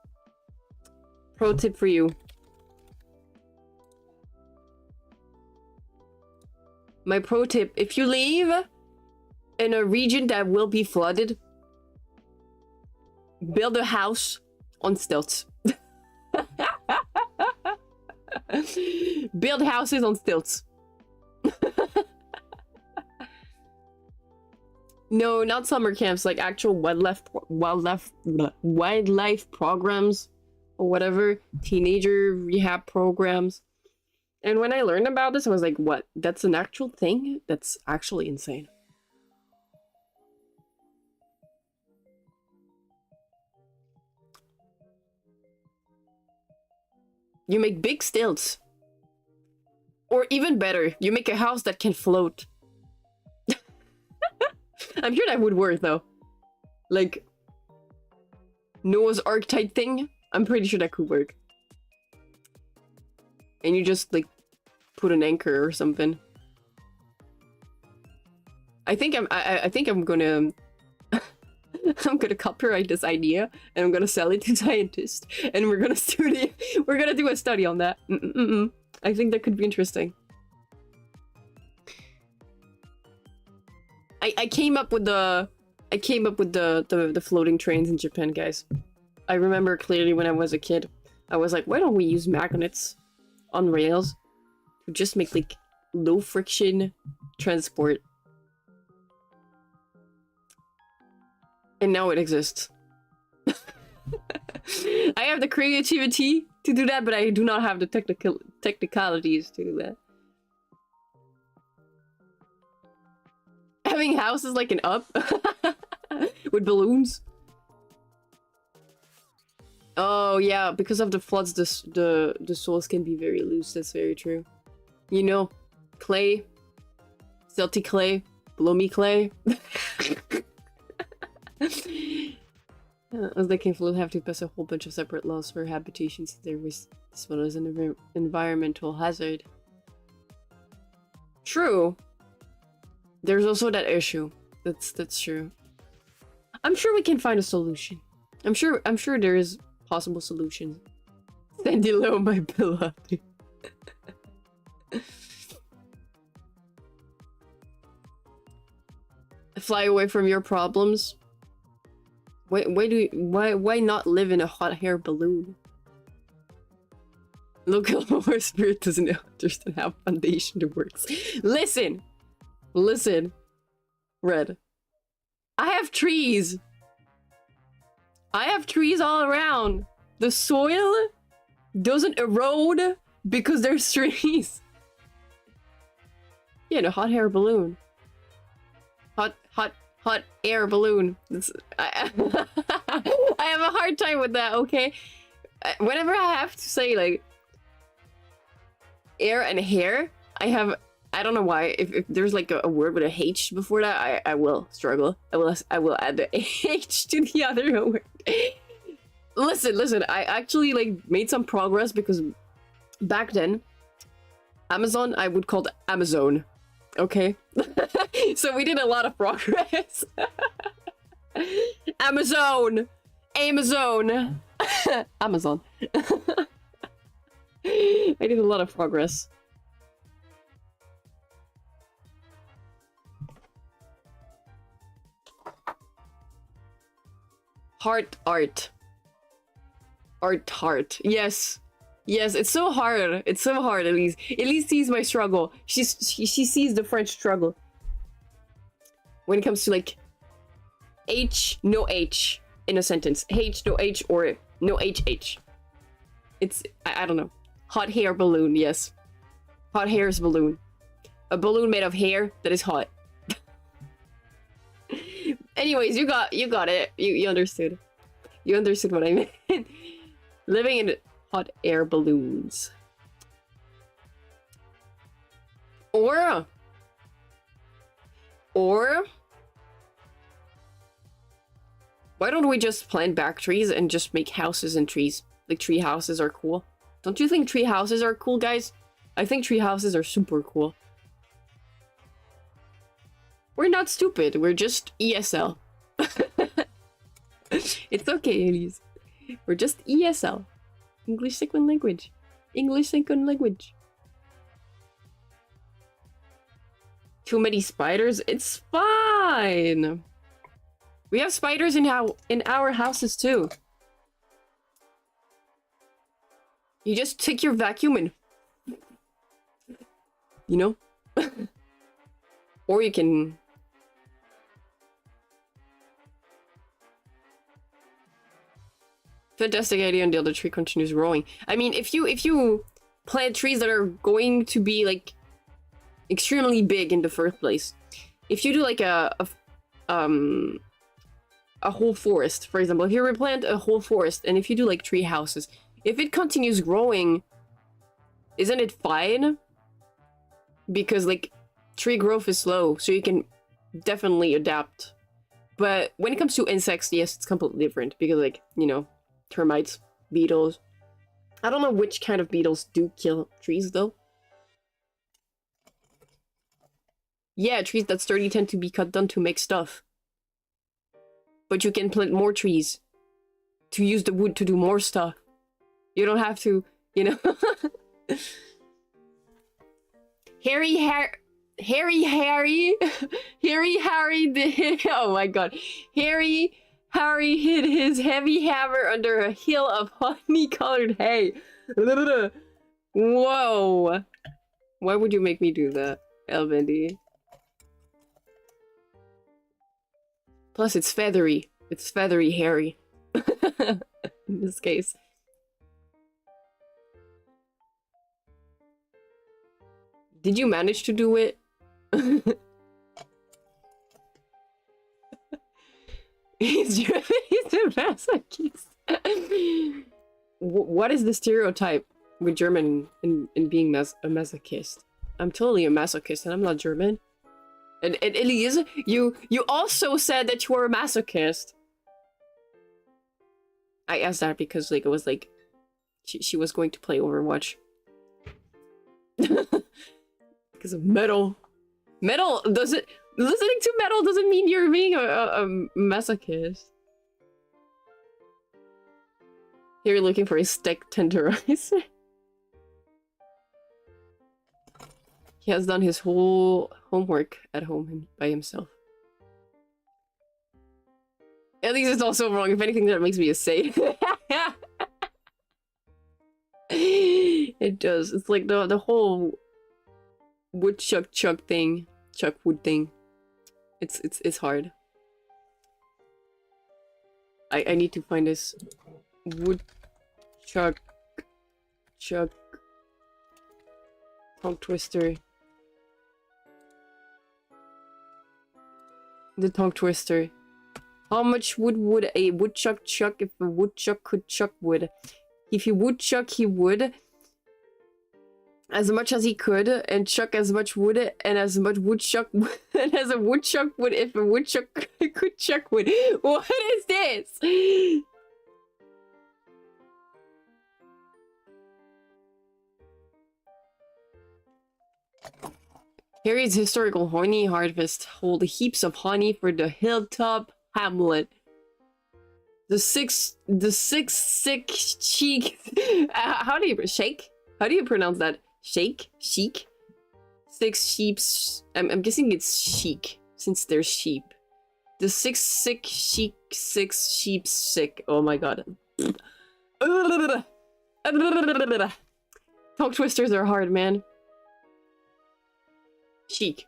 Pro tip for you. My pro tip: if you live in a region that will be flooded, build a house on stilts. Build houses on stilts. No, not summer camps, like actual wildlife programs or whatever, teenager rehab programs. And when I learned about this, I was like, what? That's an actual thing? That's actually insane. You make big stilts. Or even better, you make a house that can float. I'm sure that would work, though. Like, Noah's Ark type thing. I'm pretty sure that could work. And you just, like, put an anchor or something. I think I'm gonna... I'm gonna copyright this idea, and I'm gonna sell it to scientists, and we're gonna do a study on that. I think that could be interesting. I came up with the floating trains in Japan, guys. I remember clearly when I was a kid. I was like, why don't we use magnets on rails to just make, like, low friction transport? And now it exists. I have the creativity to do that, but I do not have the technicalities to do that. Having houses like an up with balloons. Oh yeah, because of the floods, the soils can be very loose. That's very true. You know, clay, silty clay, bloomy clay. As they can flood, have to pass a whole bunch of separate laws for habitations. There was this one as an environmental hazard. True. There's also that issue. That's true. I'm sure we can find a solution. I'm sure there is possible solutions. Sandy low, my beloved. Fly away from your problems. Why not live in a hot air balloon? Local our spirit doesn't understand how foundation works. Listen, Red. I have trees. I have trees all around. The soil doesn't erode because there's trees. Yeah, in a hot air balloon. Hot air balloon. I have a hard time with that, okay? Whenever I have to say, like, air and hair, I don't know why. If there's like a word with a H before that, I will struggle. I will add the H to the other word. Listen, I actually like made some progress because back then, Amazon, I would call it Amazon. Okay? So we did a lot of progress. Amazon! Amazon! Amazon. I did a lot of progress. Heart. Yes. Yes, it's so hard. It's so hard, Elise. Elise sees my struggle. She sees the French struggle. When it comes to like H, no H in a sentence. H, no H, or no HH. It's, I don't know. Hot hair balloon, yes. Hot hair's balloon. A balloon made of hair that is hot. Anyways, you got it. You understood. You understood what I meant. Living in hot air balloons. Or why don't we just plant back trees and just make houses and trees? Like tree houses are cool. Don't you think tree houses are cool, guys? I think tree houses are super cool. We're not stupid. We're just ESL. It's okay, Elise. We're just ESL. English second language. English second language. Too many spiders? It's fine. We have spiders in our houses too. You just take your vacuum and, you know? Or you can... Fantastic idea until the tree continues growing. I mean, if you plant trees that are going to be like extremely big in the first place, if you do like a whole forest, for example, if you replant a whole forest and if you do like tree houses, if it continues growing, isn't it fine? Because like tree growth is slow, so you can definitely adapt. But when it comes to insects, yes, it's completely different because like, you know, termites, beetles. I don't know which kind of beetles do kill trees though. Yeah, trees that sturdy tend to be cut down to make stuff. But you can plant more trees to use the wood to do more stuff. You don't have to, you know. Harry, oh my god. Harry hid his heavy hammer under a hill of honey-colored hay. Whoa. Why would you make me do that, Elvendy? Plus, it's feathery. It's feathery hairy. In this case. Did you manage to do it? he's a masochist. What is the stereotype with German in being a masochist? I'm totally a masochist and I'm not German. And Elise, you also said that you were a masochist. I asked that because like it was like she was going to play Overwatch. Because of metal. Metal doesn't... Listening to metal doesn't mean you're being a masochist. Here you're looking for a steak tenderizer. He has done his whole homework at home by himself. At least it's also wrong. If anything, that makes me a say. It does. It's like the whole woodchuck chuck thing, chuck wood thing. It's hard. I need to find this woodchuck chuck tongue twister. The tongue twister. How much wood would a woodchuck chuck if a woodchuck could chuck wood? If he would chuck, he would. As much as he could, and chuck as much wood, and as much woodchuck, and as a woodchuck would if a woodchuck could chuck wood. What is this? Harry's historical honey harvest hold heaps of honey for the hilltop hamlet. The six sick cheek. How do you shake? How do you pronounce that? Shake? Chic? Six sheep's... I'm guessing it's chic, since they're sheep. The six sick chic, six sheep's sick. Oh my god. Tongue twisters are hard, man. Chic.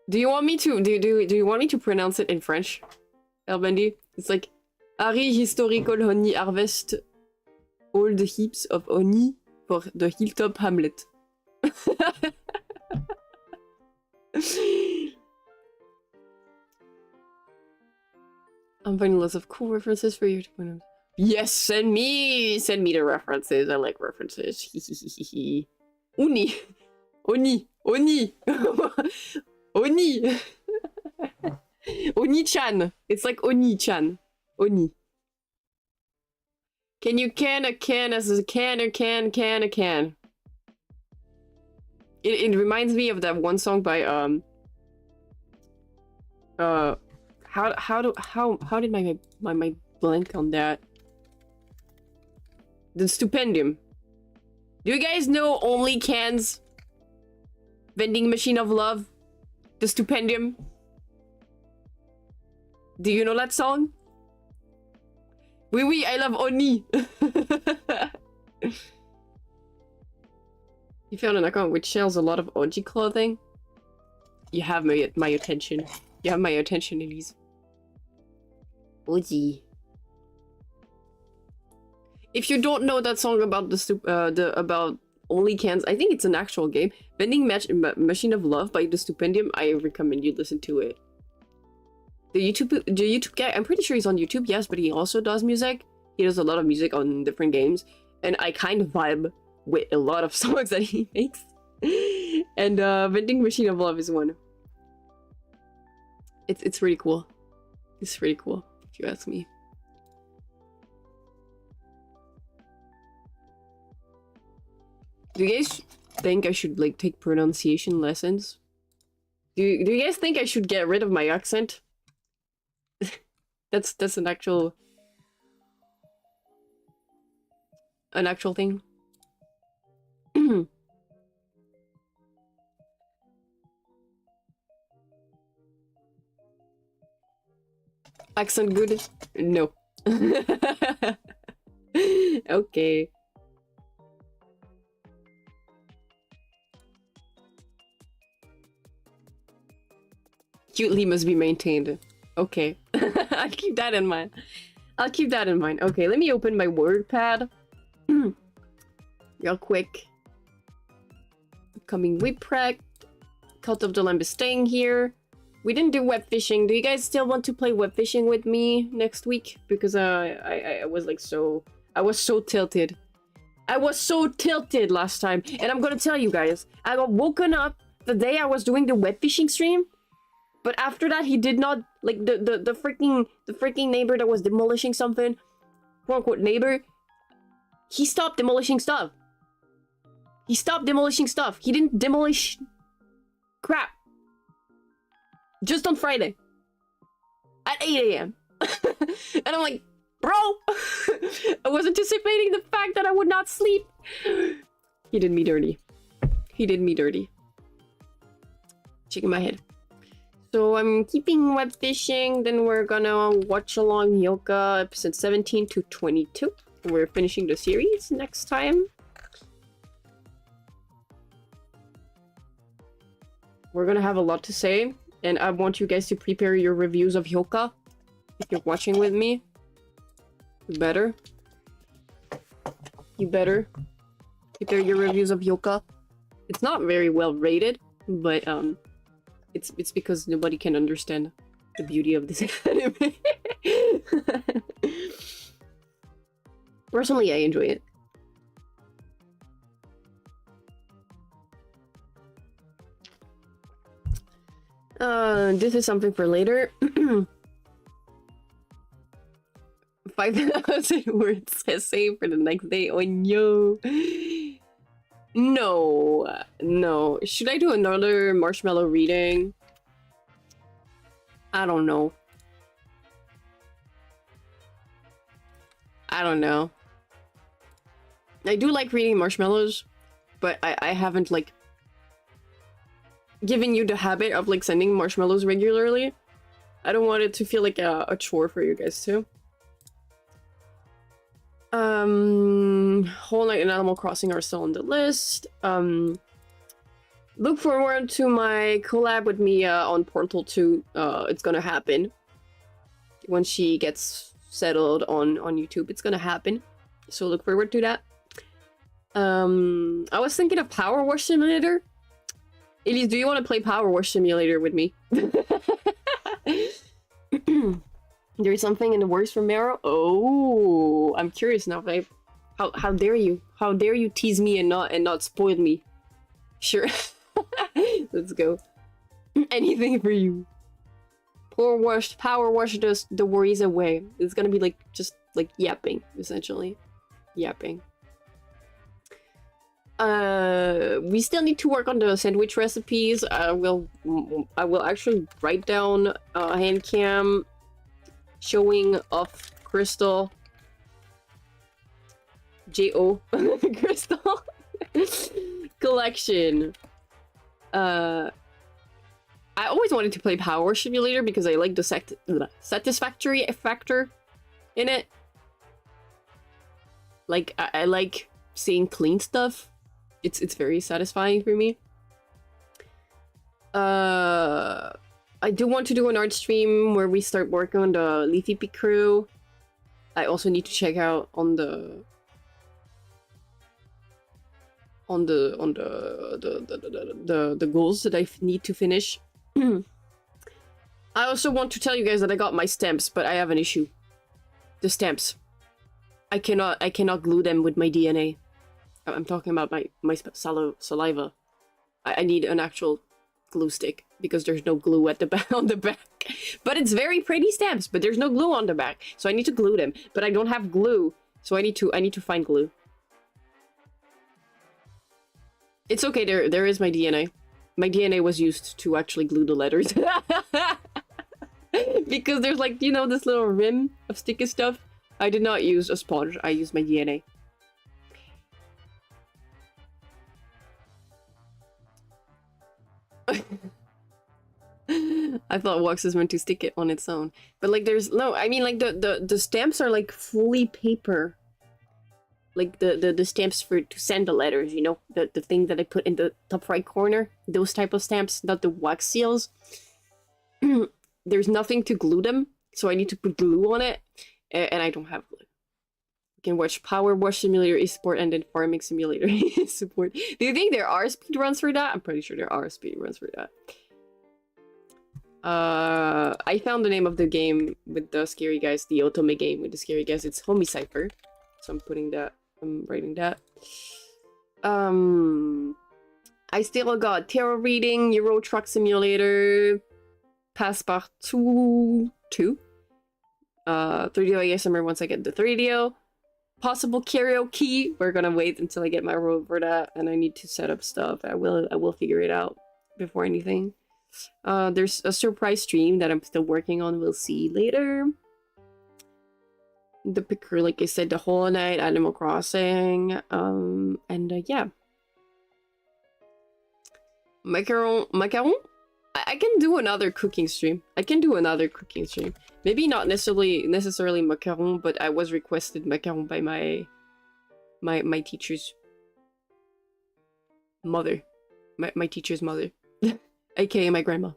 Do you want me to do you want me to pronounce it in French, Elbendy? It's like Harry historical honey harvest all the heaps of honey for the hilltop hamlet. I'm finding lots of cool references for you to pronounce. Yes, send me the references. I like references. Oni, Oni, Oni, Oni, Oni-chan. It's like Oni-chan. Oni. Can you can a can as a can or can a can? It reminds me of that one song by how did my blank on that? The Stupendium. Do you guys know Only Cans? Vending Machine of Love? The Stupendium? Do you know that song? Oui, oui, I love Oni. You found an account which sells a lot of Oji clothing? You have my attention. You have my attention, Elise. Oji. If you don't know that song about about Only Cans, I think it's an actual game. Vending Machine of Love by the Stupendium. I recommend you listen to it. The YouTube guy, I'm pretty sure he's on YouTube, yes, but he also does music. He does a lot of music on different games, and I kind of vibe with a lot of songs that he makes. And Vending Machine of Love is one. It's pretty cool. It's pretty cool, if you ask me. Do you guys think I should like take pronunciation lessons? Do you guys think I should get rid of my accent? that's an actual thing. Accent good? No. Okay. Cutely must be maintained. Okay. I'll keep that in mind. I'll keep that in mind. Okay, let me open my WordPad. Real quick. Coming whip prec. Cult of the Lamb is staying here. We didn't do web fishing. Do you guys still want to play web fishing with me next week? Because I was like I was so tilted. I was so tilted last time. And I'm gonna tell you guys, I got woken up the day I was doing the web fishing stream. But after that, he did not, like, the freaking neighbor that was demolishing something, quote unquote neighbor, he stopped demolishing stuff. He stopped demolishing stuff. He didn't demolish crap. Just on Friday. At 8 a.m. And I'm like, bro, I was anticipating the fact that I would not sleep. He did me dirty. He did me dirty. Shaking my head. So I'm keeping web fishing, then we're gonna watch along Hyoka episode 17 to 22. We're finishing the series next time. We're gonna have a lot to say, and I want you guys to prepare your reviews of Hyoka. If you're watching with me, you better prepare your reviews of Hyoka. It's not very well rated, but it's because nobody can understand the beauty of this anime. Personally, I enjoy it. This is something for later. 5,000 words essay for the next day. Oh no. No. Should I do another marshmallow reading? I don't know. I do like reading marshmallows, but I haven't, like, given you the habit of, like, sending marshmallows regularly. I don't want it to feel like a chore for you guys too. Whole Night and Animal Crossing are still on the list. Look forward to my collab with Mia on Portal 2. It's gonna happen. When she gets settled on YouTube, it's gonna happen. So look forward to that. I was thinking of Power Wash Simulator. Elise, do you want to play Power Wash Simulator with me? There's something in the works for Mero? Oh, I'm curious now, babe. How dare you? How dare you tease me and not spoil me? Sure. Let's go. Anything for you. Power wash the worries away. It's gonna be like just like yapping, essentially. Yapping. We still need to work on the sandwich recipes. I will actually write down a hand cam showing off Crystal. J.O. Crystal collection. I always wanted to play Power Simulator because I like the satisfactory factor in it. Like, I like seeing clean stuff. It's very satisfying for me. I do want to do an art stream where we start working on the Leafy Peak crew. I also need to check out on the goals that I need to finish. I also want to tell you guys that I got my stamps, but I have an issue. The stamps. I cannot glue them with my DNA. I'm talking about my saliva. I need an actual glue stick because there's no glue at the back on the back. But it's very pretty stamps, but there's no glue on the back, so I need to glue them. But I don't have glue, so I need to find glue. It's okay. There is my DNA. My DNA was used to actually glue the letters. Because there's, like, you know, this little rim of sticky stuff. I did not use a sponge. I used my DNA. I thought wax is meant to stick it on its own. But, like, there's no... I mean, like, the stamps are, like, fully paper. Like, the stamps to send the letters, you know? The thing that I put in the top right corner. Those type of stamps, not the wax seals. there's nothing to glue them, so I need to put glue on it, and I don't have glue. You can watch Power Wash Simulator eSport and then Farming Simulator support. Do you think there are speedruns for that? I'm pretty sure there are speedruns for that. I found the name of the game with the scary guys, the Otome game with the scary guys. It's Homie Cypher. So I'm putting that, I'm writing that. I still got Tarot Reading, Euro Truck Simulator, Passepartout 2. 3DO ASMR once I get the 3DO. Possible karaoke. We're gonna wait until I get my robe for that, and I need to set up stuff. I will figure it out before anything. There's a surprise stream that I'm still working on. We'll see later. The picker, like I said, the Hollow Knight, Animal Crossing, yeah. Macaron? I can do another cooking stream. Maybe not necessarily macaron, but I was requested macaron by my teacher's mother. My teacher's mother. AKA my grandma.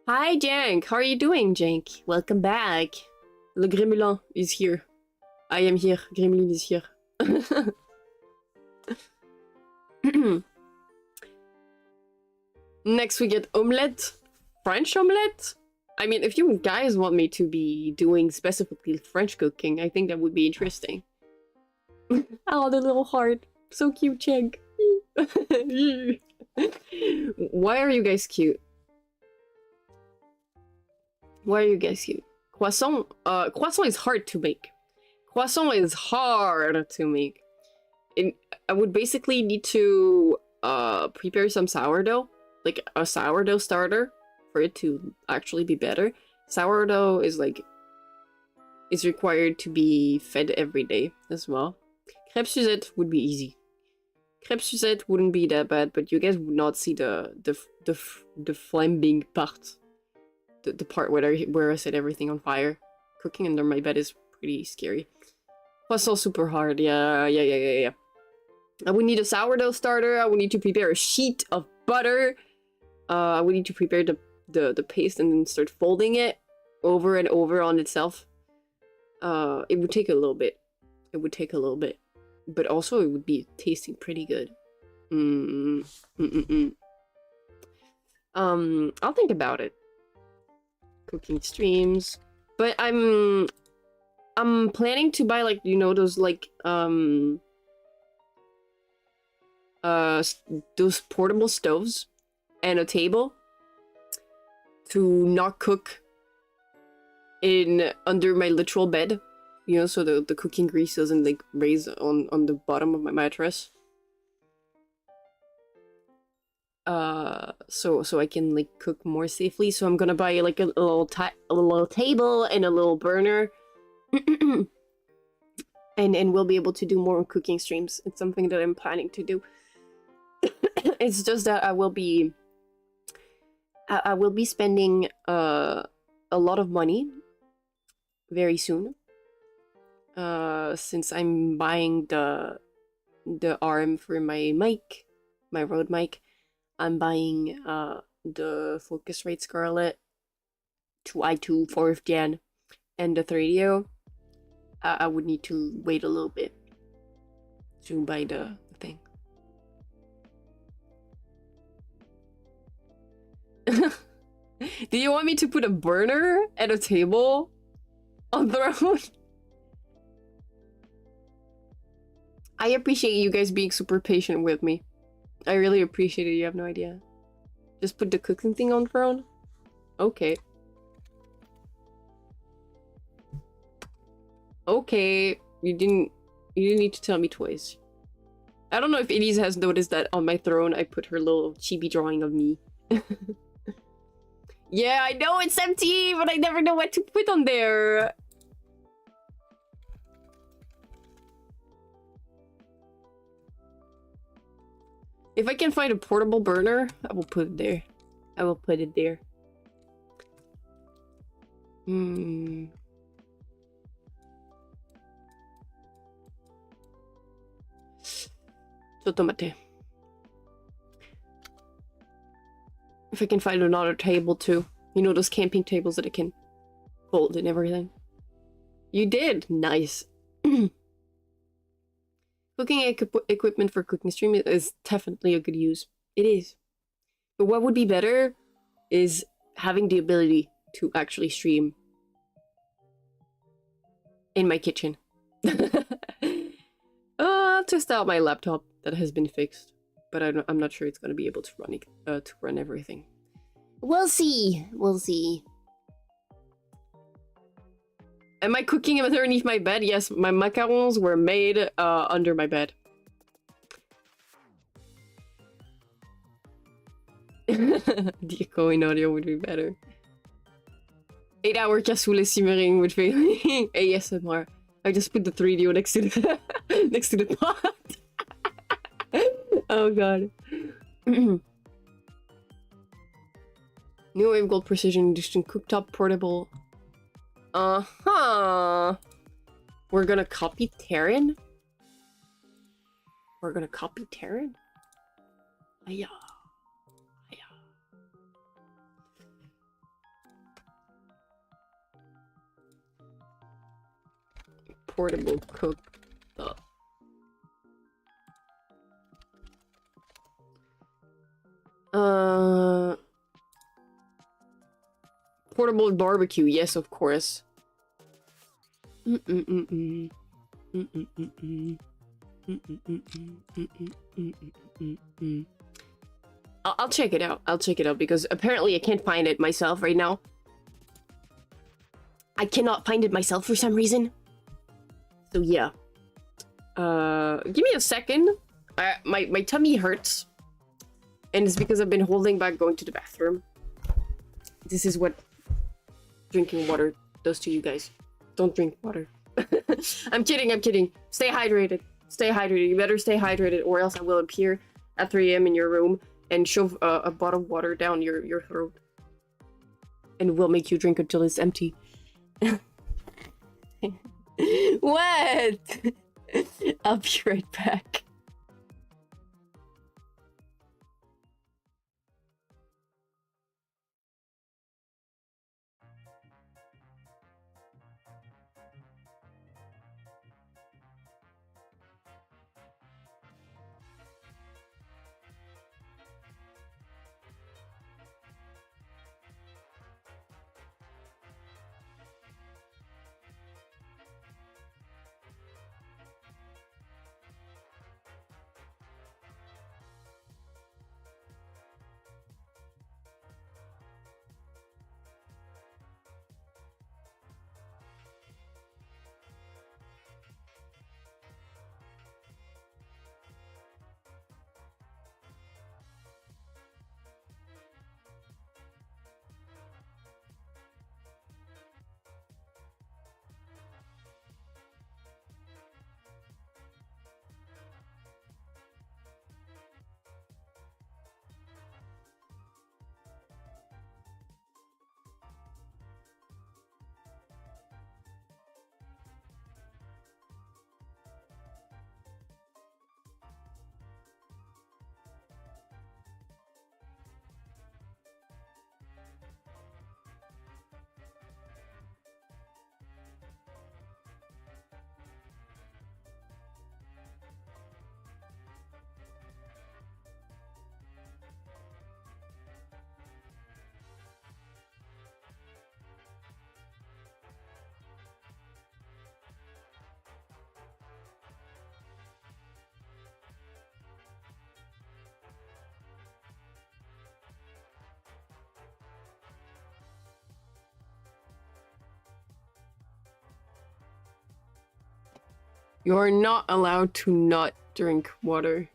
Hi, Jank. How are you doing, Jank? Welcome back. Le Gremlin is here. I am here. Gremlin is here. Next we get omelette. French omelette? I mean, if you guys want me to be doing specifically French cooking, I think that would be interesting. Oh, the little heart. So cute, Jank. Why are you guys cute? Why are you guys cute? Croissant? Croissant is hard to make. I would basically need to prepare some sourdough. Like a sourdough starter for it to actually be better. Sourdough is like... is required to be fed every day as well. Crêpes Suzette would be easy. Crêpes Suzette wouldn't be that bad, but you guys would not see the flambing part. The part where I set everything on fire. Cooking under my bed is pretty scary. Plus all super hard. Yeah. I would need a sourdough starter. I would need to prepare a sheet of butter. I would need to prepare the paste and then start folding it over and over on itself. It would take a little bit. But also it would be tasting pretty good. I'll think about it. Cooking streams. But I'm planning to buy, like, you know, those like those portable stoves and a table to not cook in under my literal bed, you know, so the cooking grease doesn't like raise on the bottom of my mattress. So I can like cook more safely. So I'm gonna buy like a little table and a little burner, and we'll be able to do more cooking streams. It's something that I'm planning to do. It's just that I will be spending a lot of money very soon. Since I'm buying the arm for my mic, my Rode mic. I'm buying the Focusrite Scarlett 2i2 4th gen and the 3DO. I would need to wait a little bit to buy the thing. Do you want me to put a burner at a table on throne? I appreciate you guys being super patient with me. I really appreciate it. You have no idea. Just put the cooking thing on throne? Okay. Okay. You didn't need to tell me twice. I don't know if Elise has noticed that on my throne I put her little chibi drawing of me. Yeah, I know it's empty, but I never know what to put on there. If I can find a portable burner, I will put it there. I will put it there. Cotto mate. If I can find another table too. You know those camping tables that I can fold and everything. You did! Nice. Cooking equipment for cooking stream is definitely a good use. It is. But what would be better is having the ability to actually stream in my kitchen. I'll test out my laptop that has been fixed, but I'm not sure it's gonna be able to run everything. We'll see. We'll see. Am I cooking underneath my bed? Yes, my macarons were made under my bed. The echoing audio would be better. 8-hour cassoulet simmering with Faelie. ASMR. I just put the 3D next to the next to the pot. Oh god. New Wave Gold Precision Edition cooktop portable. We're gonna copy Terran? We're gonna copy Terran? Aya. Portable cooktop. Portable barbecue, yes, of course. I'll check it out. I'll check it out because apparently I can't find it myself right now. I cannot find it myself for some reason. So yeah. Give me a second. My tummy hurts. And it's because I've been holding back going to the bathroom. This is what drinking water does to you guys. Don't drink water. I'm kidding, I'm kidding. Stay hydrated. Stay hydrated. You better stay hydrated or else I will appear at 3 AM in your room and shove a bottle of water down your throat. And we'll make you drink until it's empty. What? I'll be right back. You're not allowed to not drink water.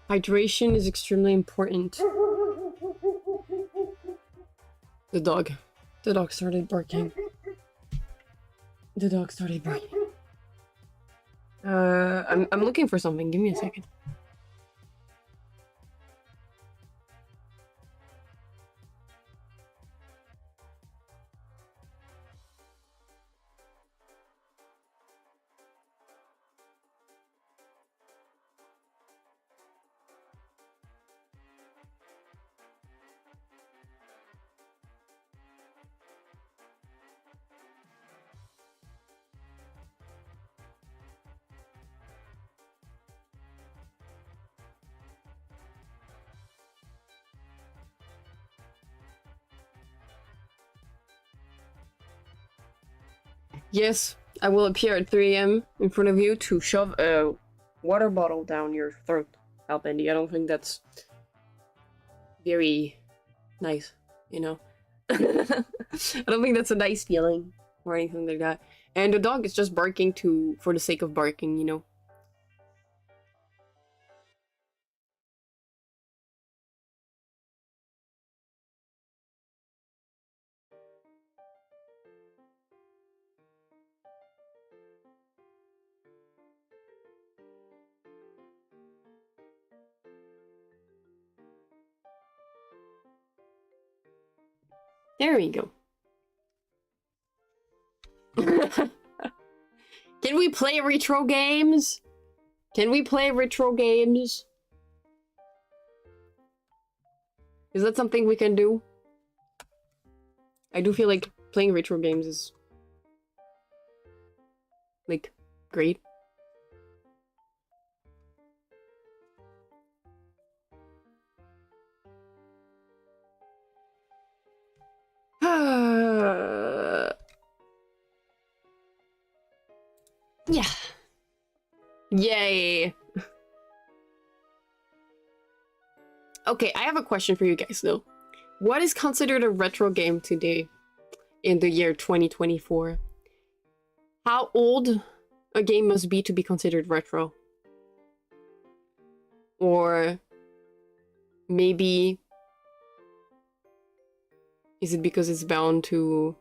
Hydration is extremely important. The dog started barking. The dog started barking. I'm looking for something. Give me a second. Yes, I will appear at 3 a.m. in front of you to shove a water bottle down your throat, Albendi. I don't think that's very nice, you know? I don't think that's a nice feeling or anything like that. And the dog is just barking for the sake of barking, you know? There we go. Can we play retro games? Can we play retro games? Is that something we can do? I do feel like playing retro games is like great. Yeah. Yay. Okay, I have a question for you guys though. What is considered a retro game today in the year 2024? How old a game must be to be considered retro? Or maybe is it because it's bound to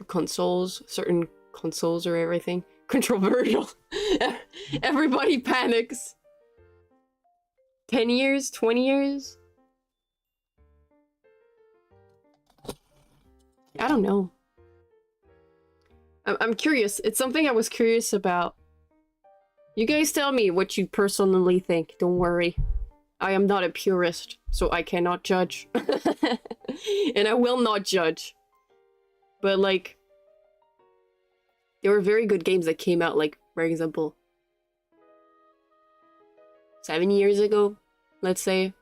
consoles, certain consoles or everything? Controversial. Everybody panics. 10 years? 20 years? I don't know. I'm curious. It's something I was curious about. You guys tell me what you personally think. Don't worry. I am not a purist, so I cannot judge. And I will not judge. But like, there were very good games that came out, like, for example, 7 years ago, let's say.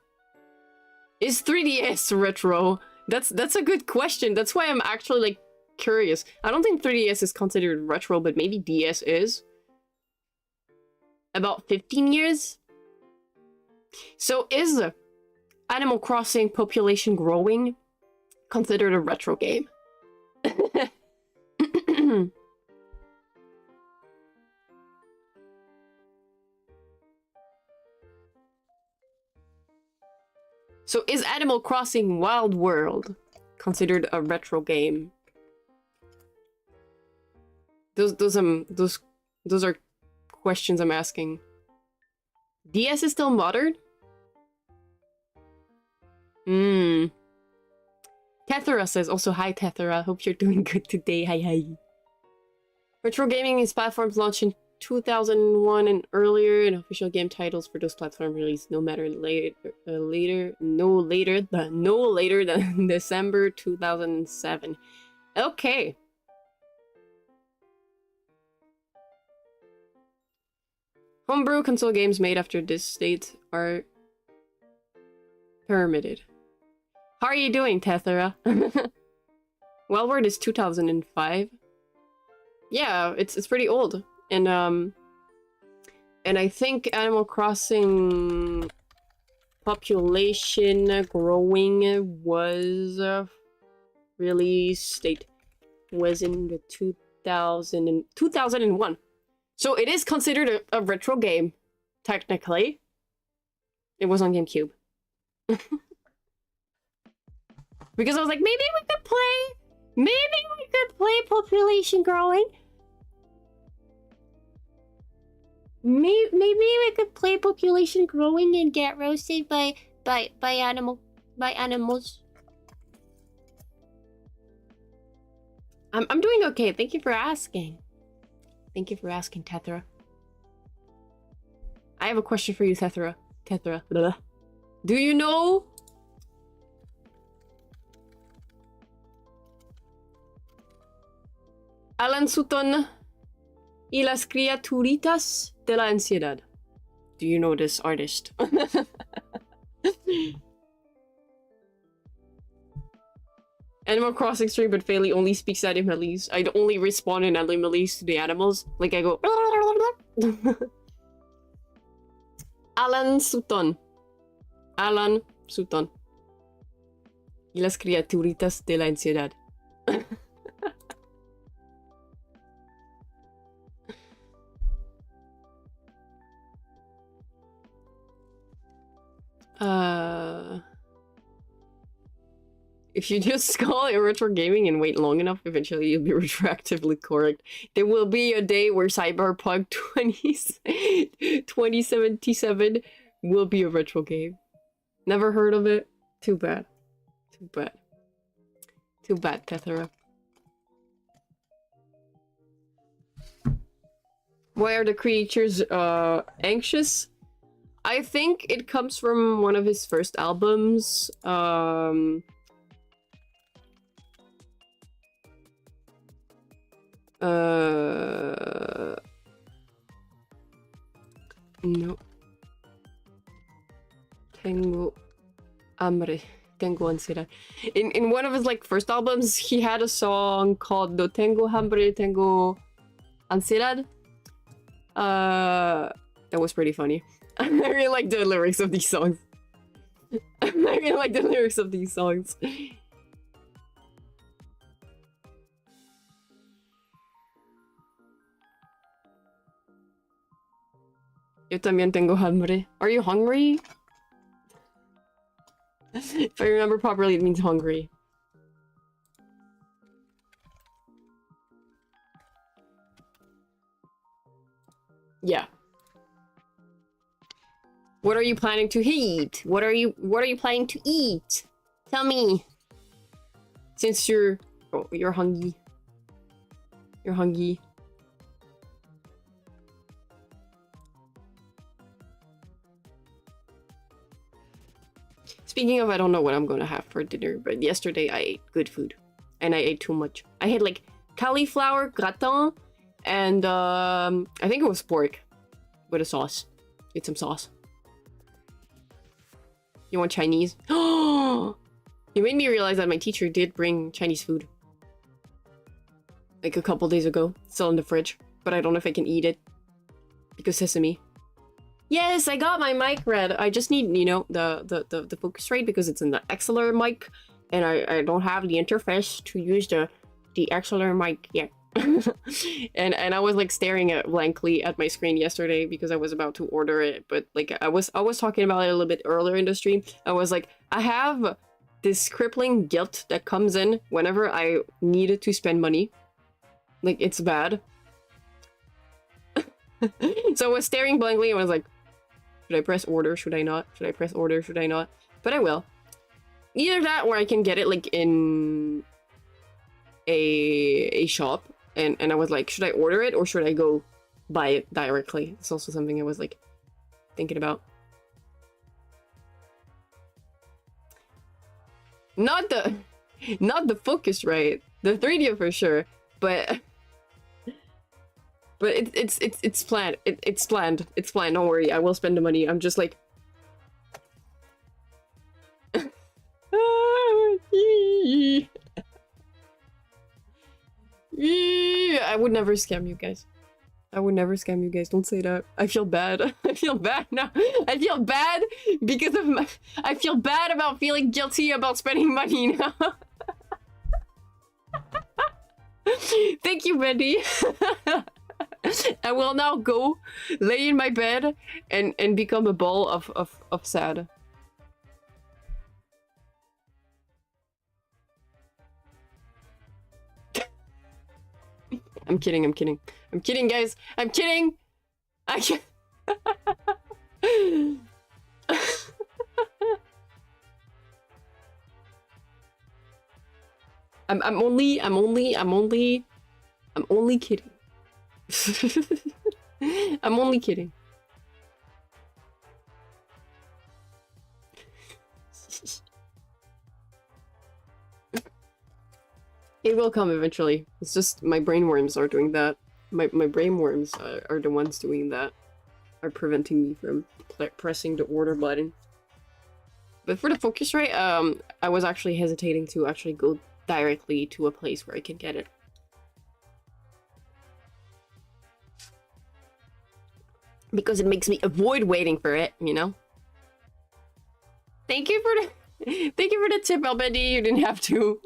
Is 3DS retro? That's a good question. That's why I'm actually, like, curious. I don't think 3DS is considered retro, but maybe DS is. About 15 years? So is Animal Crossing population growing considered a retro game? So is Animal Crossing Wild World considered a retro game? Those are questions I'm asking. DS is still modern? Tethera says also, hi Tethera, hope you're doing good today, hi. Retro gaming is platforms launched in 2001 and earlier, and official game titles for those platforms released no later than December 2007. Okay. Homebrew console games made after this date are permitted. How are you doing, Tethera? Wellward is 2005. Yeah, it's pretty old. And I think Animal Crossing population growing was released date was in the 2001. So it is considered a retro game, technically. It was on GameCube. Because I was like, maybe we could play population growing. Maybe we could play population growing and get roasted by animals. I'm doing okay. Thank you for asking. Thank you for asking, Tethera. I have a question for you, Tethera. Tethera. Blah. Do you know Alan Sutton y las criaturitas de la ansiedad? Do you know this artist? Animal Crossing stream, but Faelie only speaks Animalese. I'd only respond in Animalese to the animals. Like I go... Alan Sutton. Alan Sutton. Y las criaturitas de la ansiedad. If you just call it retro gaming and wait long enough, eventually you'll be retroactively correct. There will be a day where Cyberpunk 2077 will be a retro game. Never heard of it? Too bad. Too bad. Too bad, Tethera. Why are the creatures anxious? I think it comes from one of his first albums. No. Tengo hambre. Tengo ansiedad. In one of his like first albums, he had a song called No Tengo Hambre, Tengo Ansiedad. That was pretty funny. I really like the lyrics of these songs. I really like the lyrics of these songs. Yo también tengo hambre. Are you hungry? If I remember properly, it means hungry. Yeah. What are you planning to eat? What are you planning to eat? Tell me. Since you're hungry. You're hungry. Speaking of, I don't know what I'm gonna have for dinner, but yesterday I ate good food. And I ate too much. I had like cauliflower gratin and I think it was pork with a sauce. Get some sauce. You want Chinese? Oh! You made me realize that my teacher did bring Chinese food. Like a couple days ago. Still in the fridge. But I don't know if I can eat it. Because sesame. Yes, I got my mic read. I just need, you know, the focus rate because it's in the XLR mic. And I don't have the interface to use the XLR mic yet. and I was like staring at blankly at my screen yesterday because I was about to order it, but like I was talking about it a little bit earlier in the stream. I was like, I have this crippling guilt that comes in whenever I needed to spend money. Like it's bad. So I was staring blankly and I was like, should I press order? Should I not? Should I press order? Should I not? But I will. Either that or I can get it like in a shop. And I was like, should I order it or should I go buy it directly? It's also something I was like thinking about. Not the focus right. The 3D for sure, but it's planned. It's planned. It's planned. Don't worry. I will spend the money. I'm just like I would never scam you guys. I would never scam you guys. Don't say that. I feel bad. I feel bad now. I feel bad because of my... I feel bad about feeling guilty about spending money now. Thank you, Wendy. I will now go lay in my bed and become a ball of sad. I'm kidding, I'm kidding. I'm kidding, guys. I'm kidding. I can't. I'm only kidding. I'm only kidding. It will come eventually. It's just my brainworms are doing that. My brainworms are the ones doing that. Are preventing me from pressing the order button. But for the focus rate, I was actually hesitating to actually go directly to a place where I can get it. Because it makes me avoid waiting for it, you know? Thank you for the thank you for the tip, Albedi. You didn't have to.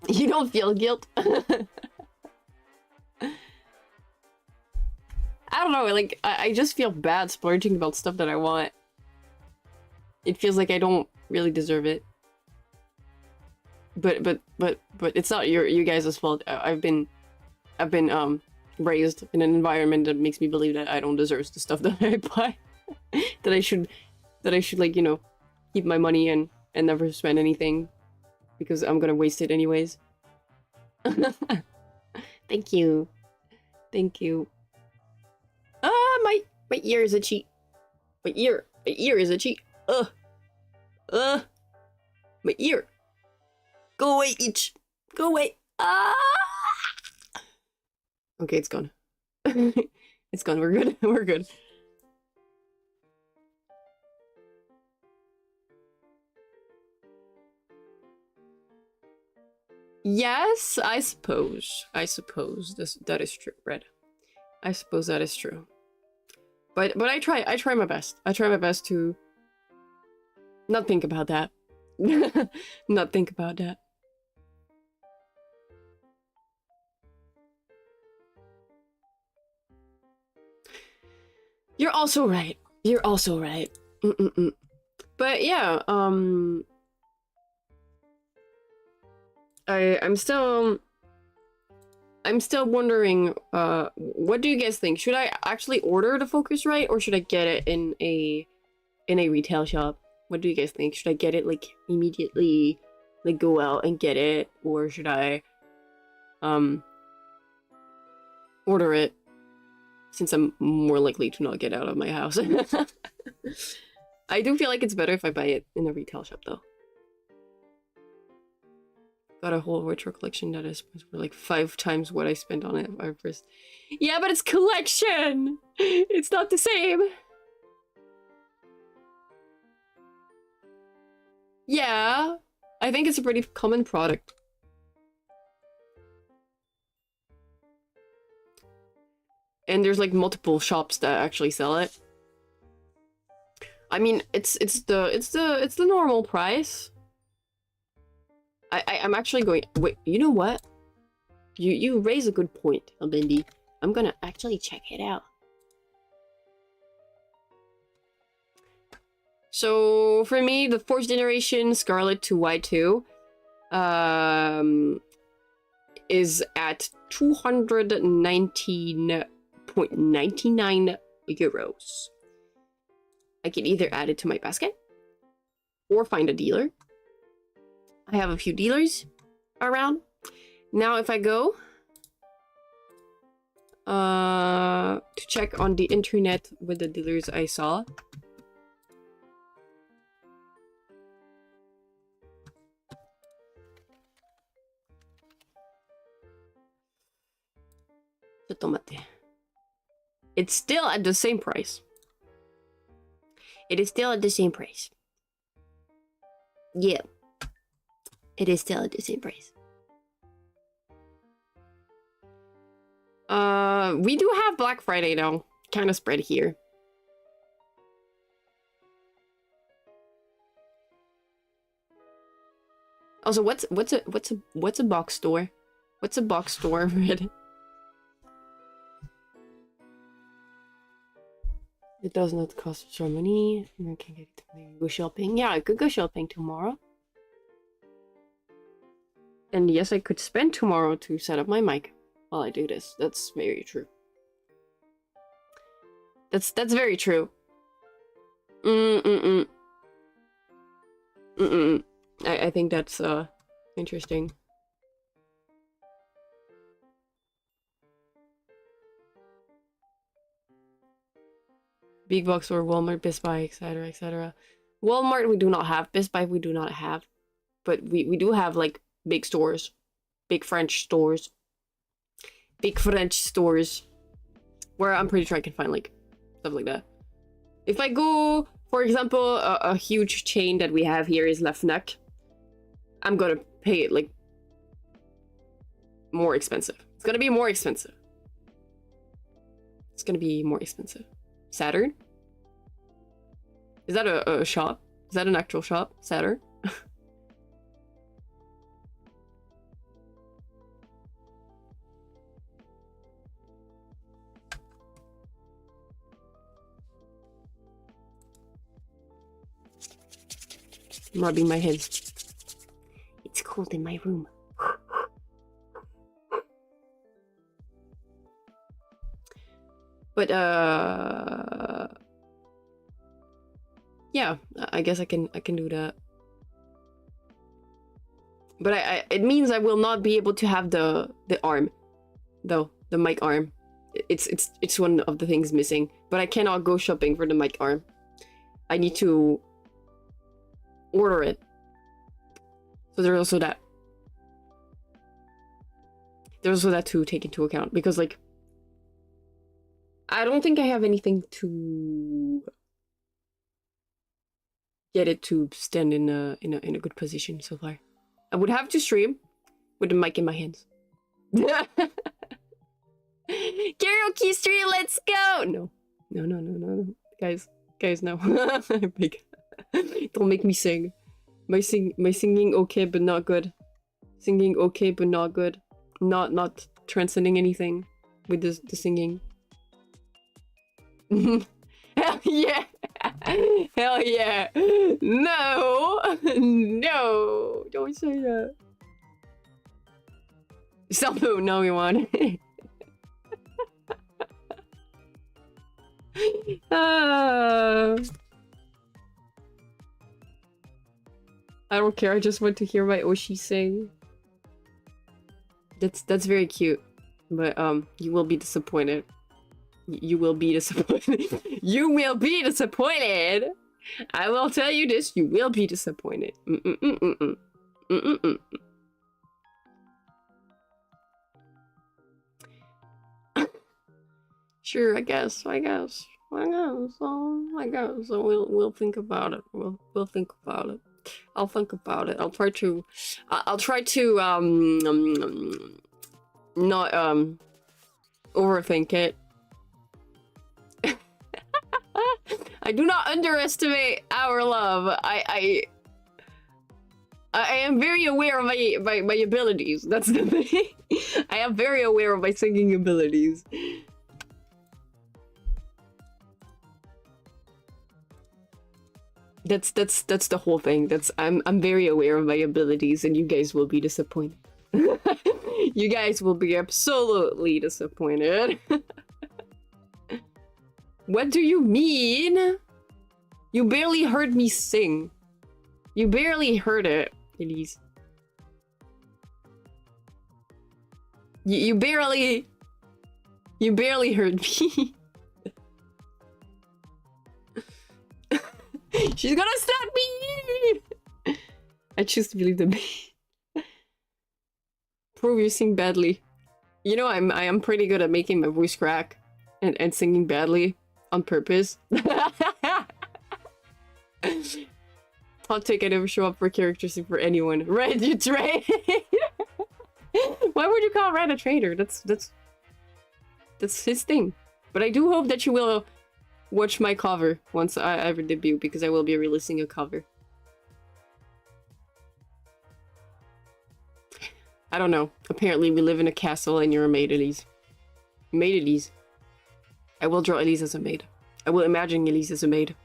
You don't feel guilt. I don't know, like I just feel bad splurging about stuff that I want. It feels like I don't really deserve it. But it's not you guys' fault. I've been raised in an environment that makes me believe that I don't deserve the stuff that I buy. that I should like, you know, keep my money and never spend anything because I'm gonna waste it anyways. Thank you. Thank you. Ah, my ear is a cheat. My ear is a cheat. My ear. Go away, itch. Go away. Ah. Okay, it's gone. It's gone. We're good. We're good. Yes, I suppose. That is true, Red. I suppose that is true. But I try my best. I try my best to not think about that. Not think about that. You're also right. You're also right. But yeah, I'm still wondering, what do you guys think? Should I actually order the Focusrite or should I get it in a retail shop? What do you guys think? Should I get it like immediately, like go out and get it, or should I order it since I'm more likely to not get out of my house? I do feel like it's better if I buy it in a retail shop though. Got a whole retro collection that is like 5 times what I spent on it first. Yeah, but it's collection! It's not the same! Yeah, I think it's a pretty common product. And there's like multiple shops that actually sell it. I mean, it's the normal price. I'm actually going. Wait, you know what? You raise a good point, Albendi. I'm gonna actually check it out. So for me, the 4th generation Scarlet to Y2 is at 219.99 euros. I can either add it to my basket or find a dealer. I have a few dealers around. Now if I go to check on the internet with the dealers I saw. It's still at the same price. It is still at the same price. Yeah. It is still at the same price. We do have Black Friday though. Kind of spread here. Also, what's a box store? What's a box store, Red? It does not cost so money. I can get it. Maybe go shopping. Yeah, I could go shopping tomorrow. And yes, I could spend tomorrow to set up my mic while I do this. That's very true. That's very true. I think that's interesting. Big box store, Walmart, Best Buy, etc., etc. Walmart we do not have. Best Buy we do not have. But we do have like big stores. Big French stores. Big French stores. Where I'm pretty sure I can find like stuff like that. If I go For example, a huge chain that we have here is Left Neck. I'm gonna pay it like more expensive. It's gonna be more expensive. It's gonna be more expensive. Saturn? Is that a shop? Is that an actual shop? Saturn? I'm rubbing my head. It's cold in my room. But yeah, I guess I can do that. But it means I will not be able to have the arm, though, the mic arm. It's one of the things missing. But I cannot go shopping for the mic arm. I need to order it. So there's also that. There's also that to take into account, because like I don't think I have anything to get it to stand in a good position so far. I would have to stream with the mic in my hands. Karaoke stream, let's go! No. Guys, no. Big. Don't make me sing. My singing okay but not good. Singing okay but not good. Not transcending anything with the singing. Hell yeah! Hell yeah! No! No! Don't say that. Self-move, no we want. I don't care, I just want to hear my Oshi sing. That's very cute. But you will be disappointed. You will be disappointed. You will be disappointed. I will tell you this, you will be disappointed. Sure, I guess. So we'll think about it. We'll think about it. I'll think about it. I'll try to not overthink it. I do not underestimate our love. I am very aware of my abilities. That's the thing. I am very aware of my singing abilities. That's the whole thing. I'm very aware of my abilities, and you guys will be disappointed. You guys will be absolutely disappointed. What do you mean? You barely heard me sing. You barely heard it, Elise. You barely heard me. She's gonna stop me! I choose to believe the bee. Prove you sing badly. You know, I am pretty good at making my voice crack and singing badly on purpose. Hot take, I never show up for characters for anyone. Red, you trade! Why would you call Red a traitor? That's his thing. But I do hope that you will watch my cover once I ever debut, because I will be releasing a cover. I don't know. Apparently we live in a castle and you're a maid, Elise. Maid Elise. I will draw Elise as a maid. I will imagine Elise as a maid.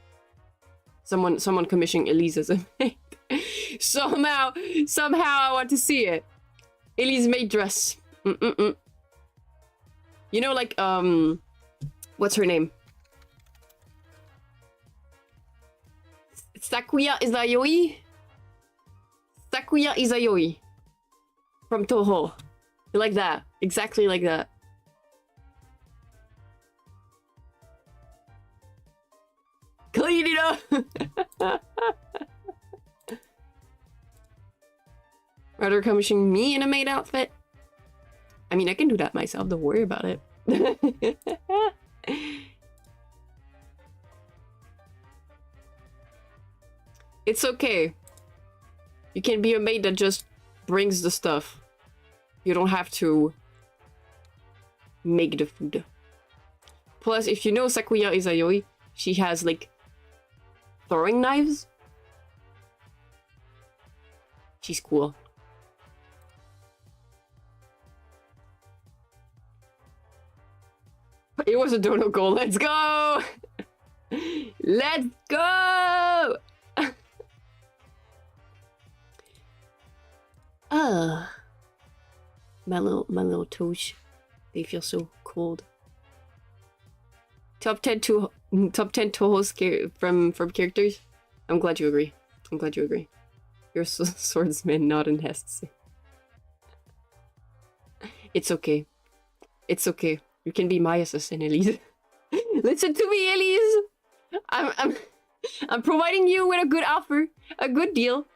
Someone commissioning Elise as a maid. Somehow I want to see it. Elise maid dress. You know, like, what's her name? Sakuya Izayoi? Sakuya Izayoi. From Toho. Like that. Exactly like that. Clean it up! Rather commissioning me in a maid outfit? I mean, I can do that myself, don't worry about it. It's okay. You can be a maid that just brings the stuff. You don't have to make the food. Plus, if you know Sakuya Izayoi, she has like throwing knives. She's cool. It was a dono goal. Let's go! Let's go! My little toes. They feel so cold. Top 10 Toho from characters. I'm glad you agree. I'm glad you agree. You're a swordsman, not an Hest. It's okay. It's okay. You can be my assassin, Elise. Listen to me, Elise. I'm providing you with a good offer, a good deal.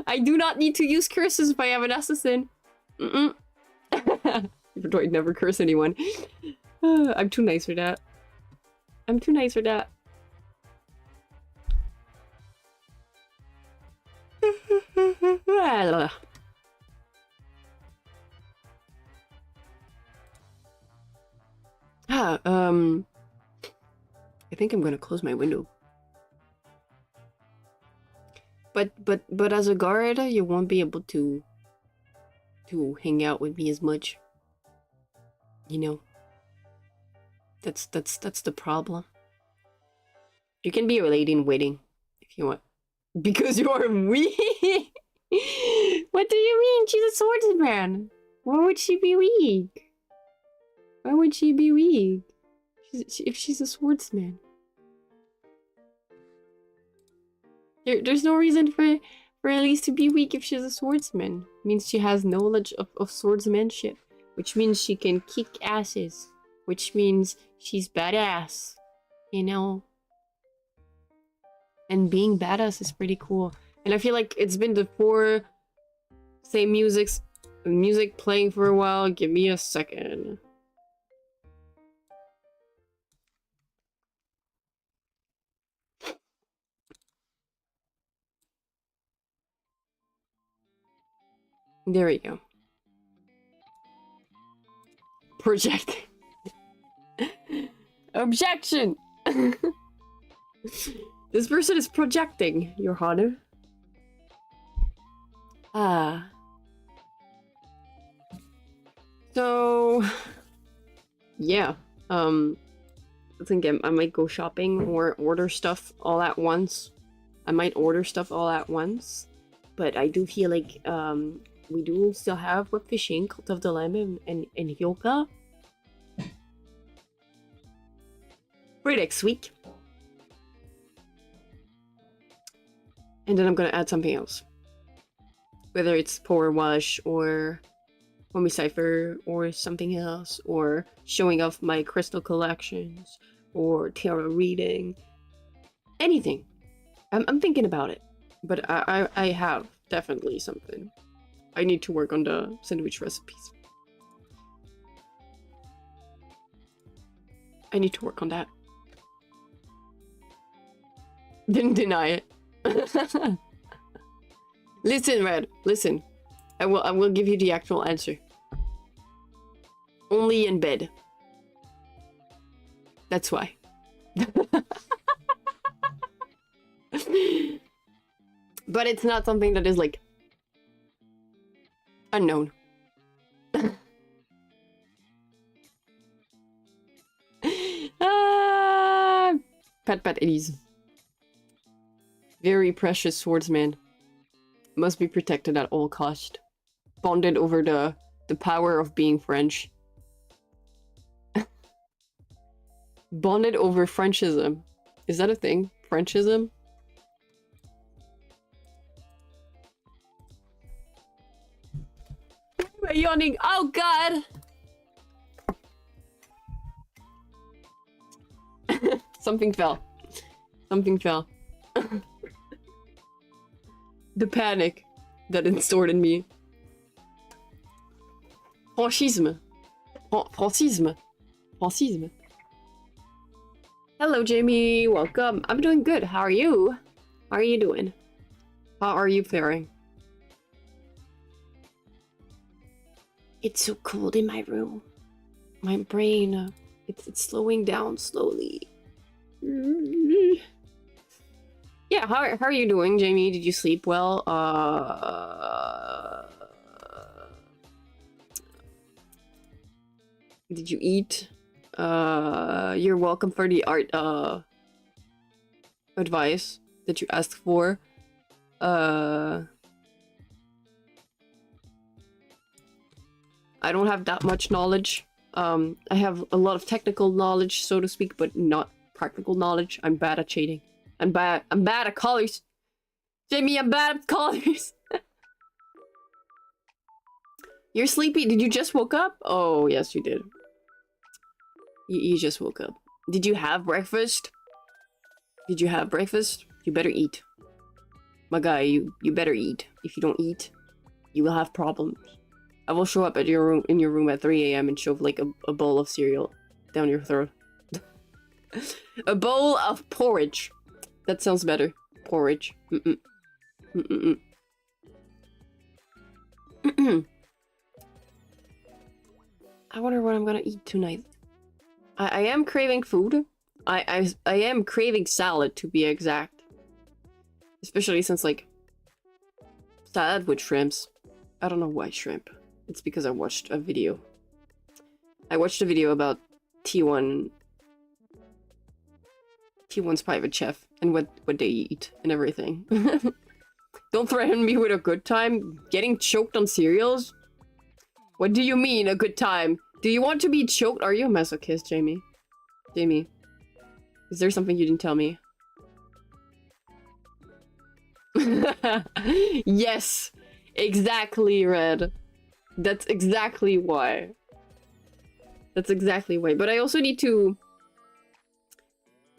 I do not need to use curses if I have an assassin. Mm-mm. Even though I never curse anyone. I'm too nice for that. I'm too nice for that. I think I'm gonna close my window. But as a guard, you won't be able to hang out with me as much. You know. That's the problem. You can be a lady in waiting if you want. Because you are weak. What do you mean? She's a swordsman. Why would she be weak? Why would she be weak? If she's a swordsman. There's no reason for Elise to be weak if she's a swordsman. It means she has knowledge of swordsmanship. Which means she can kick asses. Which means she's badass. You know? And being badass is pretty cool. And I feel like it's been the same music playing for a while. Give me a second. There we go. Project. Objection! This person is projecting, Your Honor. So... yeah. I think I might go shopping or order stuff all at once. I might order stuff all at once. But I do feel like, we do still have web fishing, Cult of the Lamb, and yoga. For next week. And then I'm gonna add something else. Whether it's Power Wash or Homie Cypher or something else, or showing off my crystal collections, or tarot reading. Anything. I'm thinking about it. But I have definitely something. I need to work on the sandwich recipes. I need to work on that. Didn't deny it. Listen, Red. Listen. I will give you the actual answer. Only in bed. That's why. But it's not something that is like unknown. Pat Elise. Very precious swordsman. Must be protected at all cost. Bonded over the power of being French. Bonded over Frenchism. Is that a thing? Frenchism? Why am I yawning? Oh god! Something fell. Something fell. The panic that it stored in me. Francisme. Francisme. Francisme. Hello, Jamie. Welcome. I'm doing good. How are you? How are you doing? How are you faring? It's so cold in my room. My brain, it's slowing down slowly. Yeah, how are you doing, Jamie? Did you sleep well? Did you eat? You're welcome for the art advice that you asked for. I don't have that much knowledge. I have a lot of technical knowledge, so to speak, but not practical knowledge. I'm bad at cheating. I'm bad at colors. Jamie, I'm bad at colors. You're sleepy. Did you just woke up? Oh, yes, you did. You just woke up. Did you have breakfast? Did you have breakfast? You better eat. My guy, you better eat. If you don't eat, you will have problems. I will show up at your room in your room at 3 a.m. and shove like a bowl of cereal down your throat. A bowl of porridge. That sounds better. Porridge. I wonder what I'm gonna eat tonight. I am craving food. I am craving salad, to be exact. Especially since, like, salad with shrimps. I don't know why shrimp. It's because I watched a video. I watched a video about T1's private chef and what they eat and everything. Don't threaten me with a good time. Getting choked on cereals? What do you mean, a good time? Do you want to be choked? Are you a masochist, Jamie? Jamie, is there something you didn't tell me? Yes, exactly, Red. That's exactly why. That's exactly why. But I also need to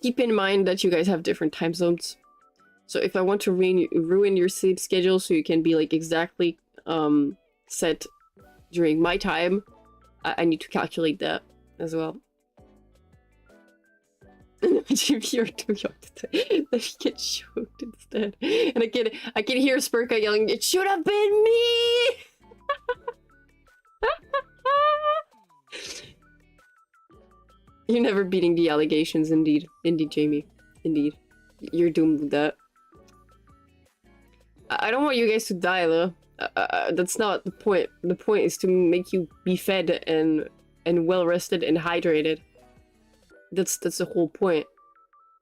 keep in mind that you guys have different time zones. So if I want to ruin your sleep schedule so you can be like exactly set during my time, I need to calculate that as well. If you're too young to let me get choked instead. And I can hear Spurka yelling, "It should have been me!" You're never beating the allegations, indeed. Indeed, Jamie. Indeed. You're doomed with that. I don't want you guys to die, though. That's not the point. The point is to make you be fed and well-rested and hydrated. That's the whole point.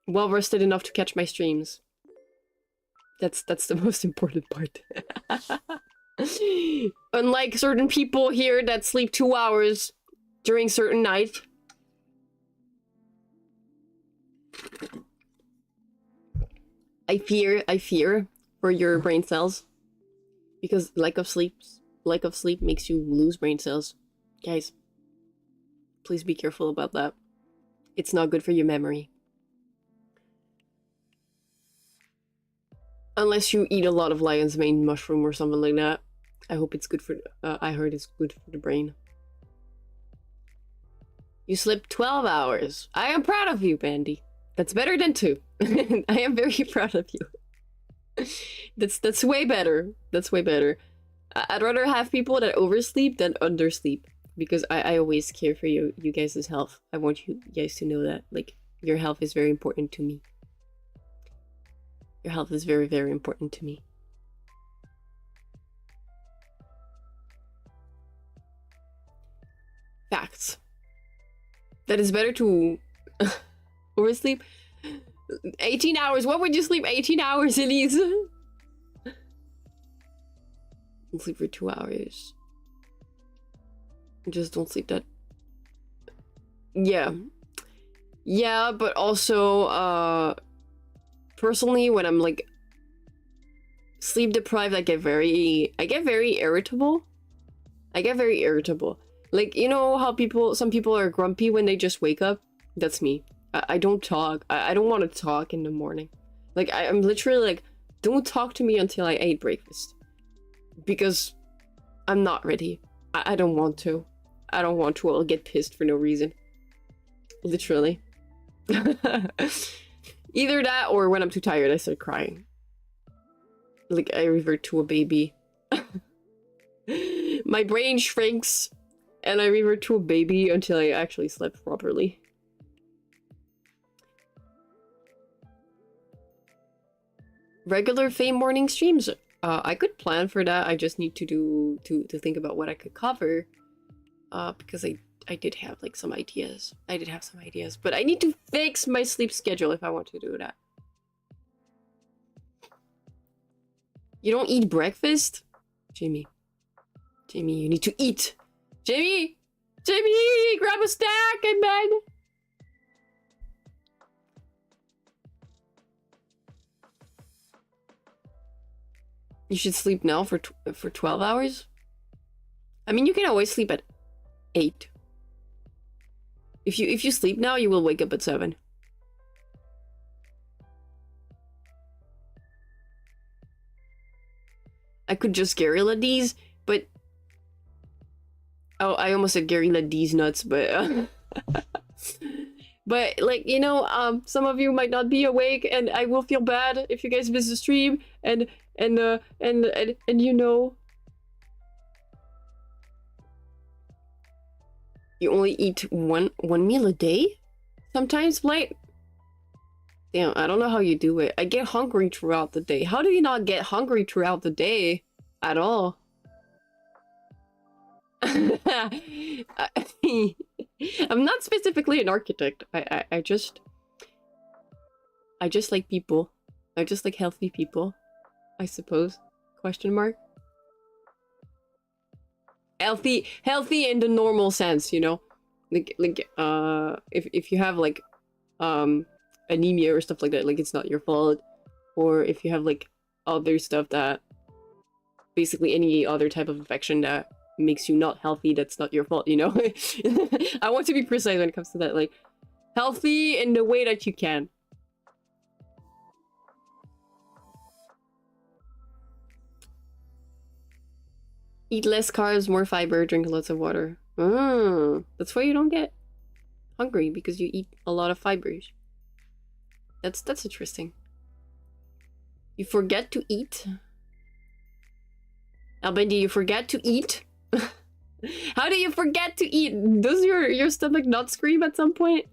Well-rested enough to catch my streams. That's the most important part. Unlike certain people here that sleep 2 hours during certain nights. I fear for your brain cells. Because lack of sleep makes you lose brain cells. Guys, please be careful about that. It's not good for your memory. Unless you eat a lot of lion's mane mushroom or something like that. I hope it's good for, I heard it's good for the brain. You slept 12 hours. I am proud of you, Bandy. That's better than 2. I am very proud of you. That's way better. That's way better. I'd rather have people that oversleep than undersleep. Because I always care for you guys' health. I want you guys to know that. Like, your health is very important to me. Your health is very, very important to me. Facts. That is better to oversleep. 18 hours. What would you sleep 18 hours, Elise? Sleep for 2 hours. Just don't sleep that. Yeah. Yeah, but also, personally, when I'm like sleep deprived, I get very irritable. Like, you know how some people are grumpy when they just wake up? That's me. I don't talk. I don't want to talk in the morning. Like, I'm literally like, don't talk to me until I ate breakfast. Because I'm not ready. I don't want to. I don't want to. I'll get pissed for no reason. Literally. Either that or when I'm too tired, I start crying. Like, I revert to a baby. My brain shrinks, and I revert to a baby until I actually slept properly. Regular Fame morning streams. I could plan for that. I just need to think about what I could cover. Because I did have like some ideas. I did have some ideas, but I need to fix my sleep schedule if I want to do that. You don't eat breakfast? Jamie. Jamie, you need to eat. Jamie! Jamie! Grab a snack in bed! You should sleep now for 12 hours? I mean, you can always sleep at 8. If you sleep now, you will wake up at 7. I could just guerrilla these, but... Oh, I almost said guerrilla these nuts, but... But, like, you know, some of you might not be awake, and I will feel bad if you guys miss the stream, and you know... You only eat one meal a day? Sometimes, Blight? Damn, I don't know how you do it. I get hungry throughout the day. How do you not get hungry throughout the day? At all? I'm not specifically an architect. I just like people. I just like healthy people, I suppose. Question mark? Healthy in the normal sense, you know? Like if you have like anemia or stuff like that, like it's not your fault. Or if you have like other stuff that basically any other type of infection that makes you not healthy, that's not your fault, you know? I want to be precise when it comes to that, like healthy in the way that you can. Eat less carbs, more fiber, drink lots of water. That's why you don't get hungry, because you eat a lot of fibers. That's interesting. You forget to eat? Albendi, you forget to eat? How do you forget to eat? Does your stomach not scream at some point?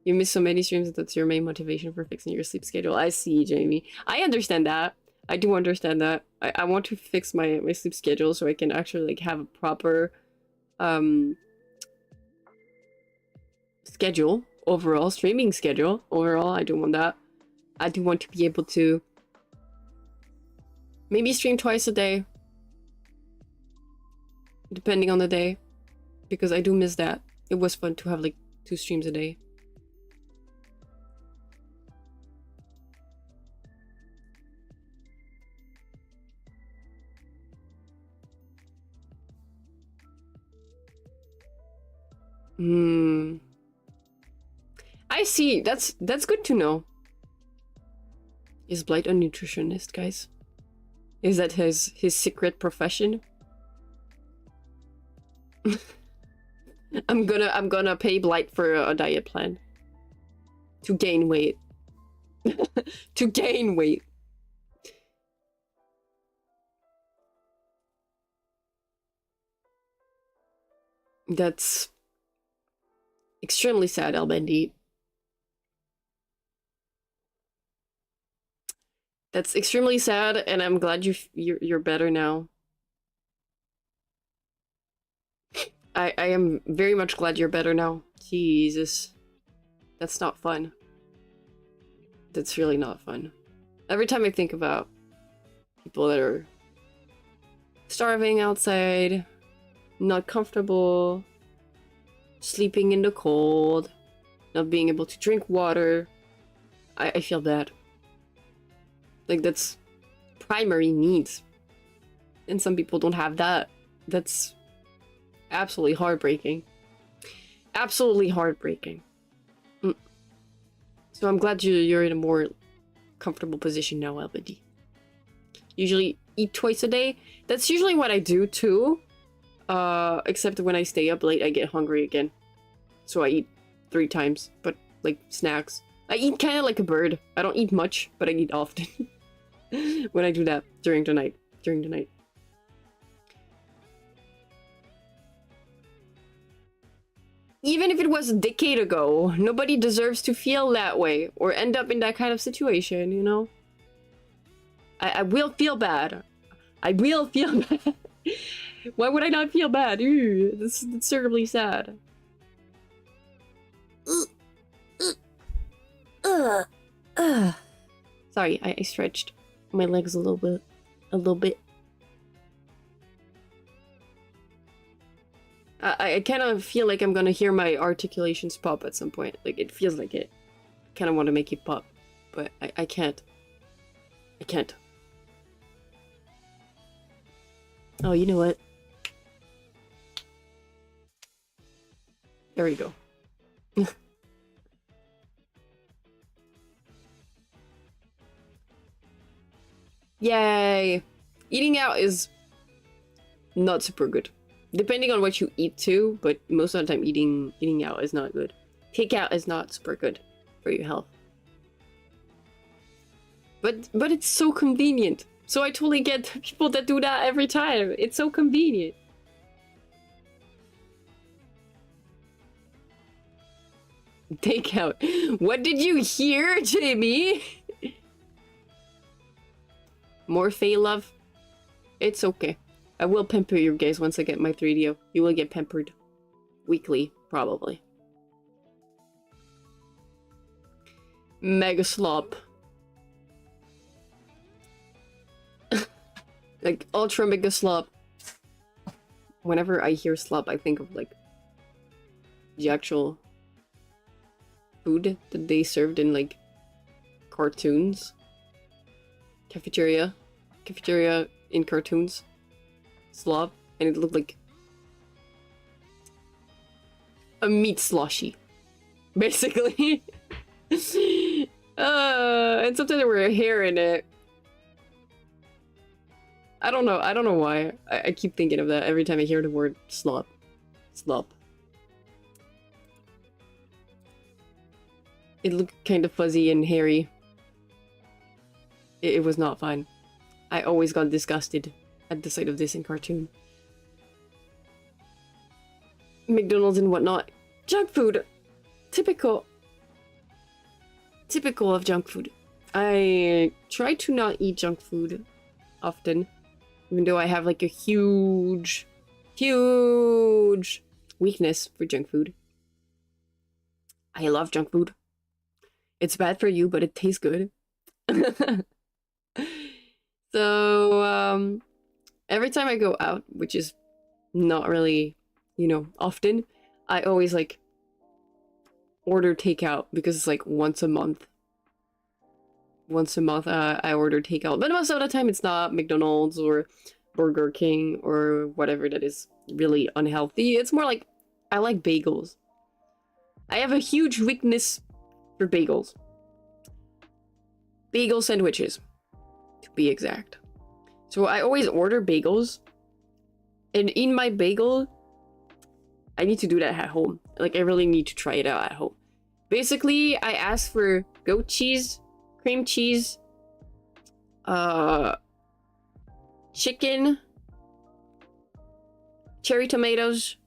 You miss so many streams, that's your main motivation for fixing your sleep schedule. I see, Jamie. I understand that. I do understand that. I want to fix my sleep schedule so I can actually like have a proper schedule overall, streaming schedule overall. I do want that. I do want to be able to maybe stream twice a day, depending on the day, because I do miss that. It was fun to have like 2 streams a day. I see. That's good to know. Is Blight a nutritionist, guys? Is that his secret profession? I'm gonna pay Blight for a diet plan. To gain weight. To gain weight. That's extremely sad, Albendi. That's extremely sad, and I'm glad you're better now. I am very much glad you're better now. Jesus. That's not fun. That's really not fun. Every time I think about people that are starving outside, not comfortable, sleeping in the cold, not being able to drink water, I feel bad. Like, that's primary needs. And some people don't have that. That's absolutely heartbreaking. Absolutely heartbreaking. So I'm glad you're in a more comfortable position now, Elbody. Usually eat twice a day. That's usually what I do too. Except when I stay up late, I get hungry again. So I eat 3 times, but like snacks. I eat kind of like a bird. I don't eat much, but I eat often. when I do that during the night. During the night. Even if it was a decade ago, nobody deserves to feel that way or end up in that kind of situation, you know? I will feel bad. I will feel bad. Why would I not feel bad? Ooh, this is terribly sad. Sorry, I stretched my legs a little bit. I kind of feel like I'm gonna hear my articulations pop at some point. Like, it feels like it. I kind of want to make it pop, but I can't. I can't. Oh, you know what? There we go. Yay! Eating out is not super good. Depending on what you eat too, but most of the time eating out is not good. Takeout is not super good for your health. But it's so convenient. So I totally get people that do that every time. It's so convenient. Takeout. What did you hear, Jamie? More Fae love? It's okay. I will pamper you guys once I get my 3DO. You will get pampered. Weekly, probably. Mega slop. Like, ultra mega slop. Whenever I hear slop, I think of, like, the actual food that they served in, like, cartoons. Cafeteria in cartoons. Slop, and it looked like a meat sloshy, basically. And sometimes there were hair in it. I don't know why. I keep thinking of that every time I hear the word slop. Slop. It looked kind of fuzzy and hairy. It was not fun. I always got disgusted at the sight of this in cartoon. McDonald's and whatnot. Junk food. Typical of junk food. I try to not eat junk food often. Even though I have like a huge weakness for junk food. I love junk food. It's bad for you, but it tastes good. So, every time I go out, which is not really, you know, often, I always, like, order takeout because it's, like, once a month. Once a month, I order takeout. But most of the time, it's not McDonald's or Burger King or whatever that is really unhealthy. It's more like, I like bagels. I have a huge weakness for bagels. Bagel sandwiches, to be exact. So I always order bagels. And in my bagel, I need to do that at home. Like, I really need to try it out at home. Basically, I ask for goat cheese, cream cheese, chicken, cherry tomatoes,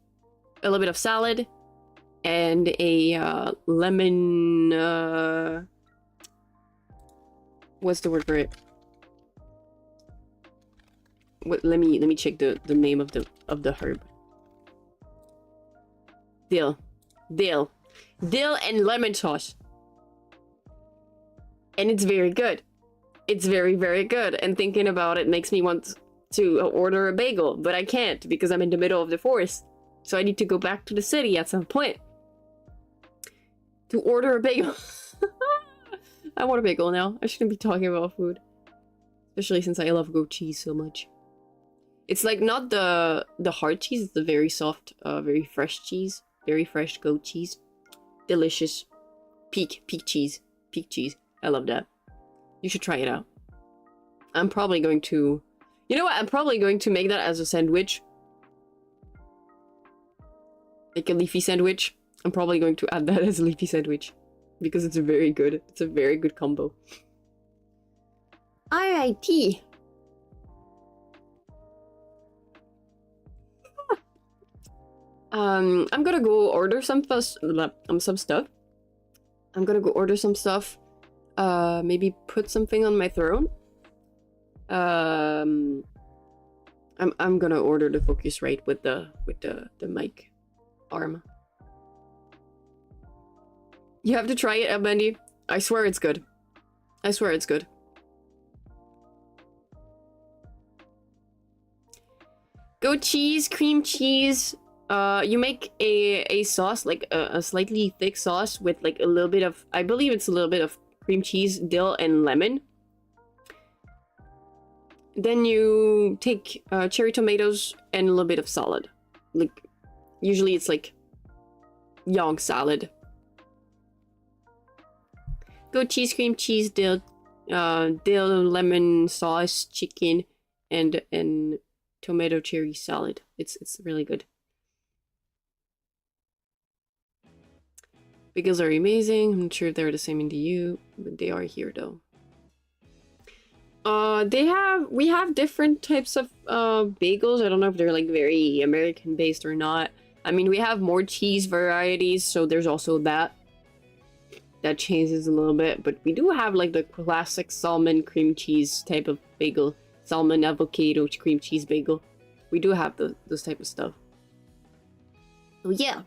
a little bit of salad, and a lemon, what's the word for it? What, let me check the name of the herb. Dill and lemon sauce. And it's very good. It's very, very good. And thinking about it makes me want to order a bagel, but I can't because I'm in the middle of the forest. So I need to go back to the city at some point to order a bagel. I want a bagel now. I shouldn't be talking about food. Especially since I love goat cheese so much. It's like not the hard cheese, it's the very soft, very fresh cheese. Very fresh goat cheese. Delicious. Peak cheese. Peak cheese. I love that. You should try it out. I'm probably going to... You know what? I'm probably going to make that as a sandwich. Like a leafy sandwich. I'm probably going to add that as a leafy sandwich. Because it's very good. It's a very good combo. I Alrighty. I'm gonna go order some stuff. I'm gonna go order some stuff. Maybe put something on my throne. I'm gonna order the Focusrite with the mic arm. You have to try it, Bendy. I swear it's good. I swear it's good. Goat cheese, cream cheese. You make a sauce, like a slightly thick sauce with like a little bit of, I believe it's a little bit of cream cheese, dill, and lemon. Then you take cherry tomatoes and a little bit of salad. Like, usually it's like young salad. Goat cheese, cream cheese, dill, lemon sauce, chicken, and tomato cherry salad. It's really good. Bagels are amazing. I'm not sure if they're the same in the EU, but they are here though. We have different types of bagels. I don't know if they're like very American based or not. I mean, we have more cheese varieties, so there's also that changes a little bit, but we do have like the classic salmon cream cheese type of bagel, salmon avocado cream cheese bagel. We do have those type of stuff. So yeah.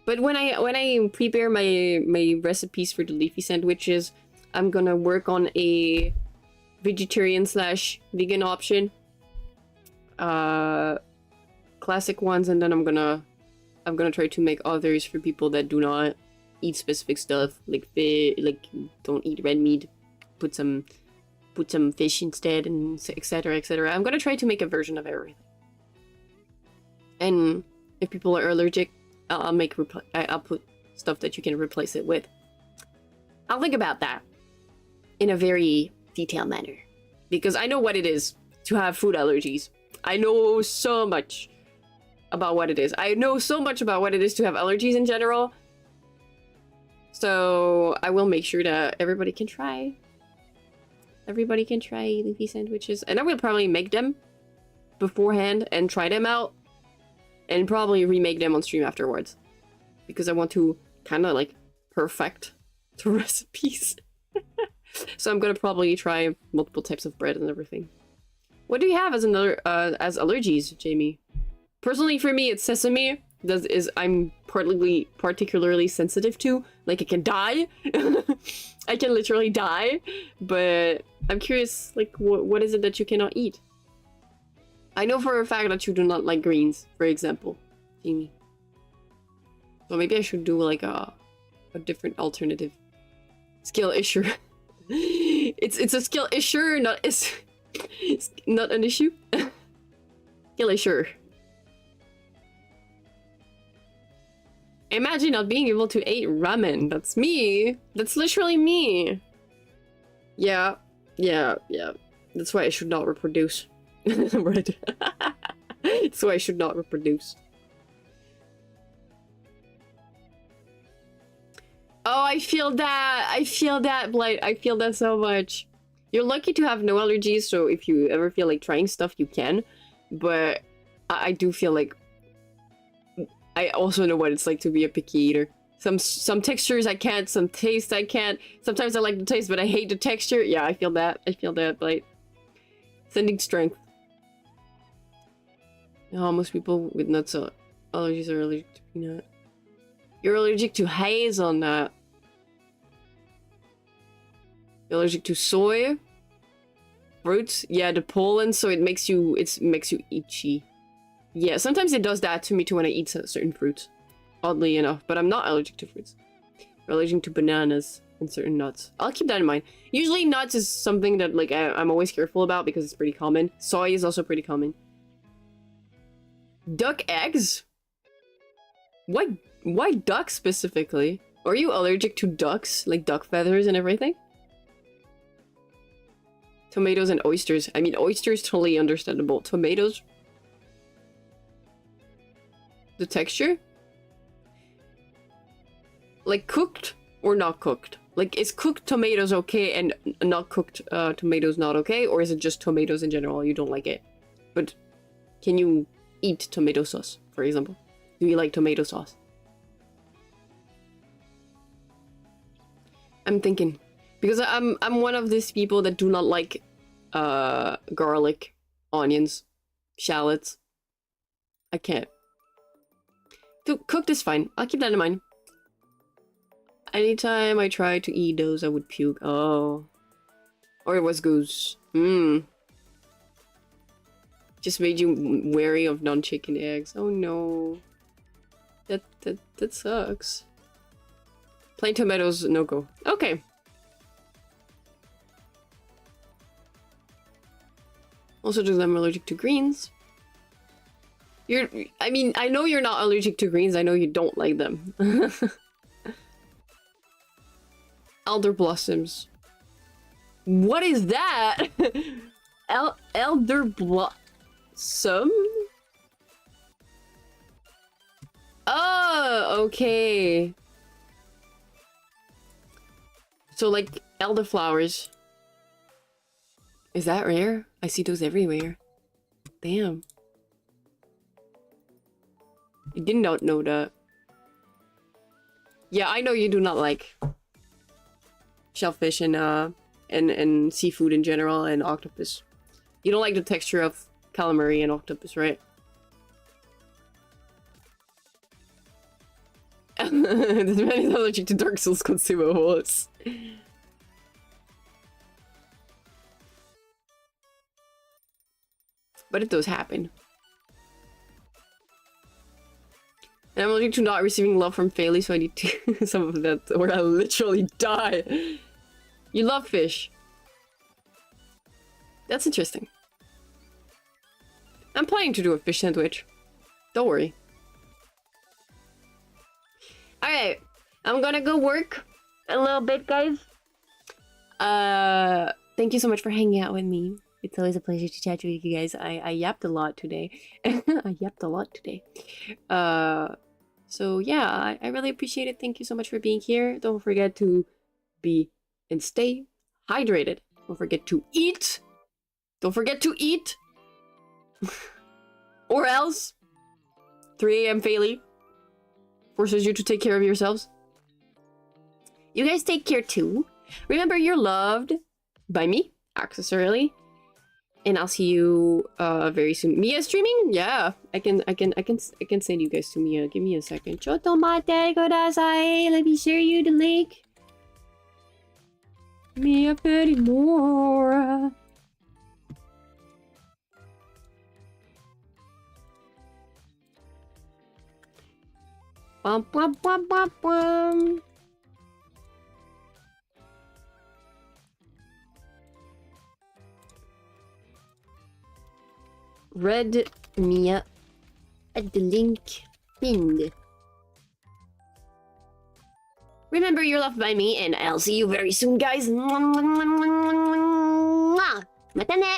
But when I prepare my recipes for the leafy sandwiches, I'm gonna work on a vegetarian/vegan option, classic ones, and then I'm gonna try to make others for people that do not eat specific stuff, like don't eat red meat, put some fish instead, and etc, etc. I'm gonna try to make a version of everything, and if people are allergic, I'll put stuff that you can replace it with. I'll think about that in a very detailed manner, because I know what it is to have food allergies. I know so much about what it is. I know so much about what it is to have allergies in general. So I will make sure that everybody can try leafy sandwiches, and I will probably make them beforehand and try them out, and probably remake them on stream afterwards, because I want to kind of like perfect the recipes. So I'm gonna probably try multiple types of bread and everything. What do you have as as allergies, Jamie? Personally, for me, it's sesame. I'm particularly sensitive to. Like, I can die. I can literally die. But I'm curious, like, what is it that you cannot eat? I know for a fact that you do not like greens, for example, Jamie. So maybe I should do like a different alternative skill issue. It's a skill issue, it's not an issue. Skill issue. Imagine not being able to eat ramen. That's me. That's literally me. Yeah. That's why I should not reproduce. Right. So I should not reproduce. Oh, I feel that, Blight. I feel that so much. You're lucky to have no allergies, so if you ever feel like trying stuff, you can. But I do feel like I also know what it's like to be a picky eater. Some textures I can't, some taste I can't. Sometimes I like the taste, but I hate the texture. Yeah, I feel that. I feel that, Blight. Sending strength. No, most people with nuts allergies are allergic to peanut. You're allergic to hazelnut. You're allergic to soy. Fruits. Yeah, the pollen, so it makes you itchy. Yeah, sometimes it does that to me too when I eat certain fruits. Oddly enough, but I'm not allergic to fruits. I'm allergic to bananas and certain nuts. I'll keep that in mind. Usually nuts is something that like I'm always careful about because it's pretty common. Soy is also pretty common. Duck eggs? Why duck specifically? Are you allergic to ducks? Like duck feathers and everything? Tomatoes and oysters. I mean, oysters, totally understandable. Tomatoes? The texture? Like cooked or not cooked? Like, is cooked tomatoes okay and not cooked tomatoes not okay? Or is it just tomatoes in general, you don't like it? But can you eat tomato sauce, for example? Do you like tomato sauce? I'm thinking. Because I'm one of these people that do not like garlic, onions, shallots. I can't. Cooked is fine. I'll keep that in mind. Anytime I try to eat those, I would puke. Oh. Or it was goose. Just made you wary of non-chicken eggs. Oh no. That sucks. Plain tomatoes, no go. Okay. Also, because I'm allergic to greens. I mean, I know you're not allergic to greens. I know you don't like them. Elder blossoms. What is that? Elder blossom? Oh, okay. So like elderflowers. Is that rare? I see those everywhere. Damn. I did not know that. Yeah, I know you do not like shellfish and seafood in general and octopus. You don't like the texture of calamari and octopus, right? This man is allergic to Dark Souls consumables. But it does happen. And I'm allergic to not receiving love from Faelie, so I need to some of that or I'll literally die. You love fish. That's interesting. I'm planning to do a fish sandwich. Don't worry. Alright. I'm gonna go work a little bit, guys. Thank you so much for hanging out with me. It's always a pleasure to chat with you guys. I yapped a lot today. I yapped a lot today. So yeah, I really appreciate it. Thank you so much for being here. Don't forget to be and stay hydrated. Don't forget to eat. Don't forget to eat. Or else 3 AM Faelie forces you to take care of yourselves. You guys take care too. Remember, you're loved by me, accessorily. And I'll see you very soon. Mia streaming? Yeah, I can send you guys to Mia. Give me a second. Chotomate kudasai. Let me share you the link. Mia more. Bum bum bum bum bum. Red Mia at the link pinned. Remember, you're loved by me, and I'll see you very soon, guys. Mata ne!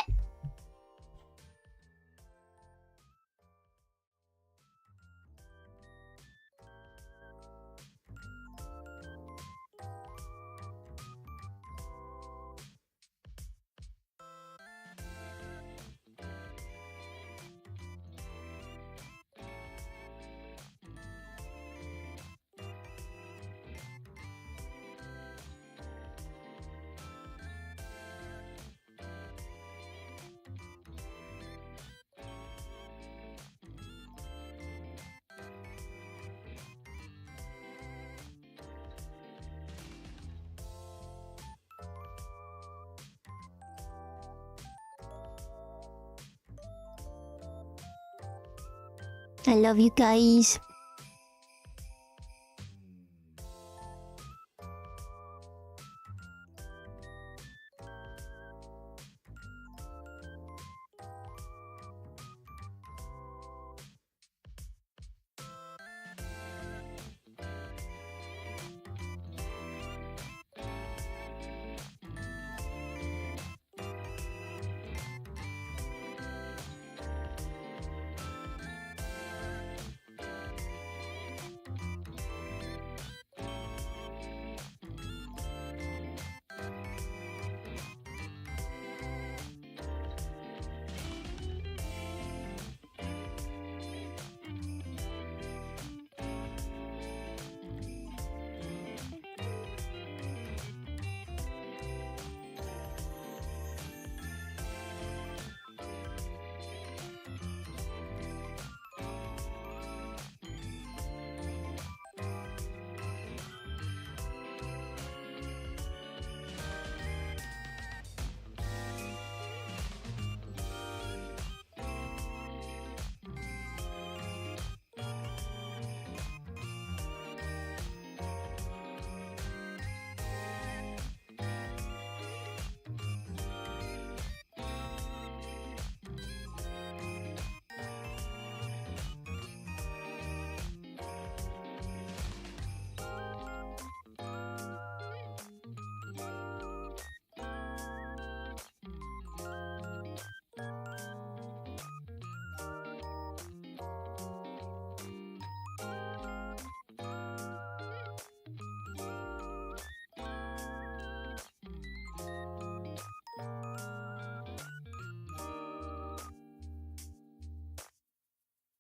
I love you guys.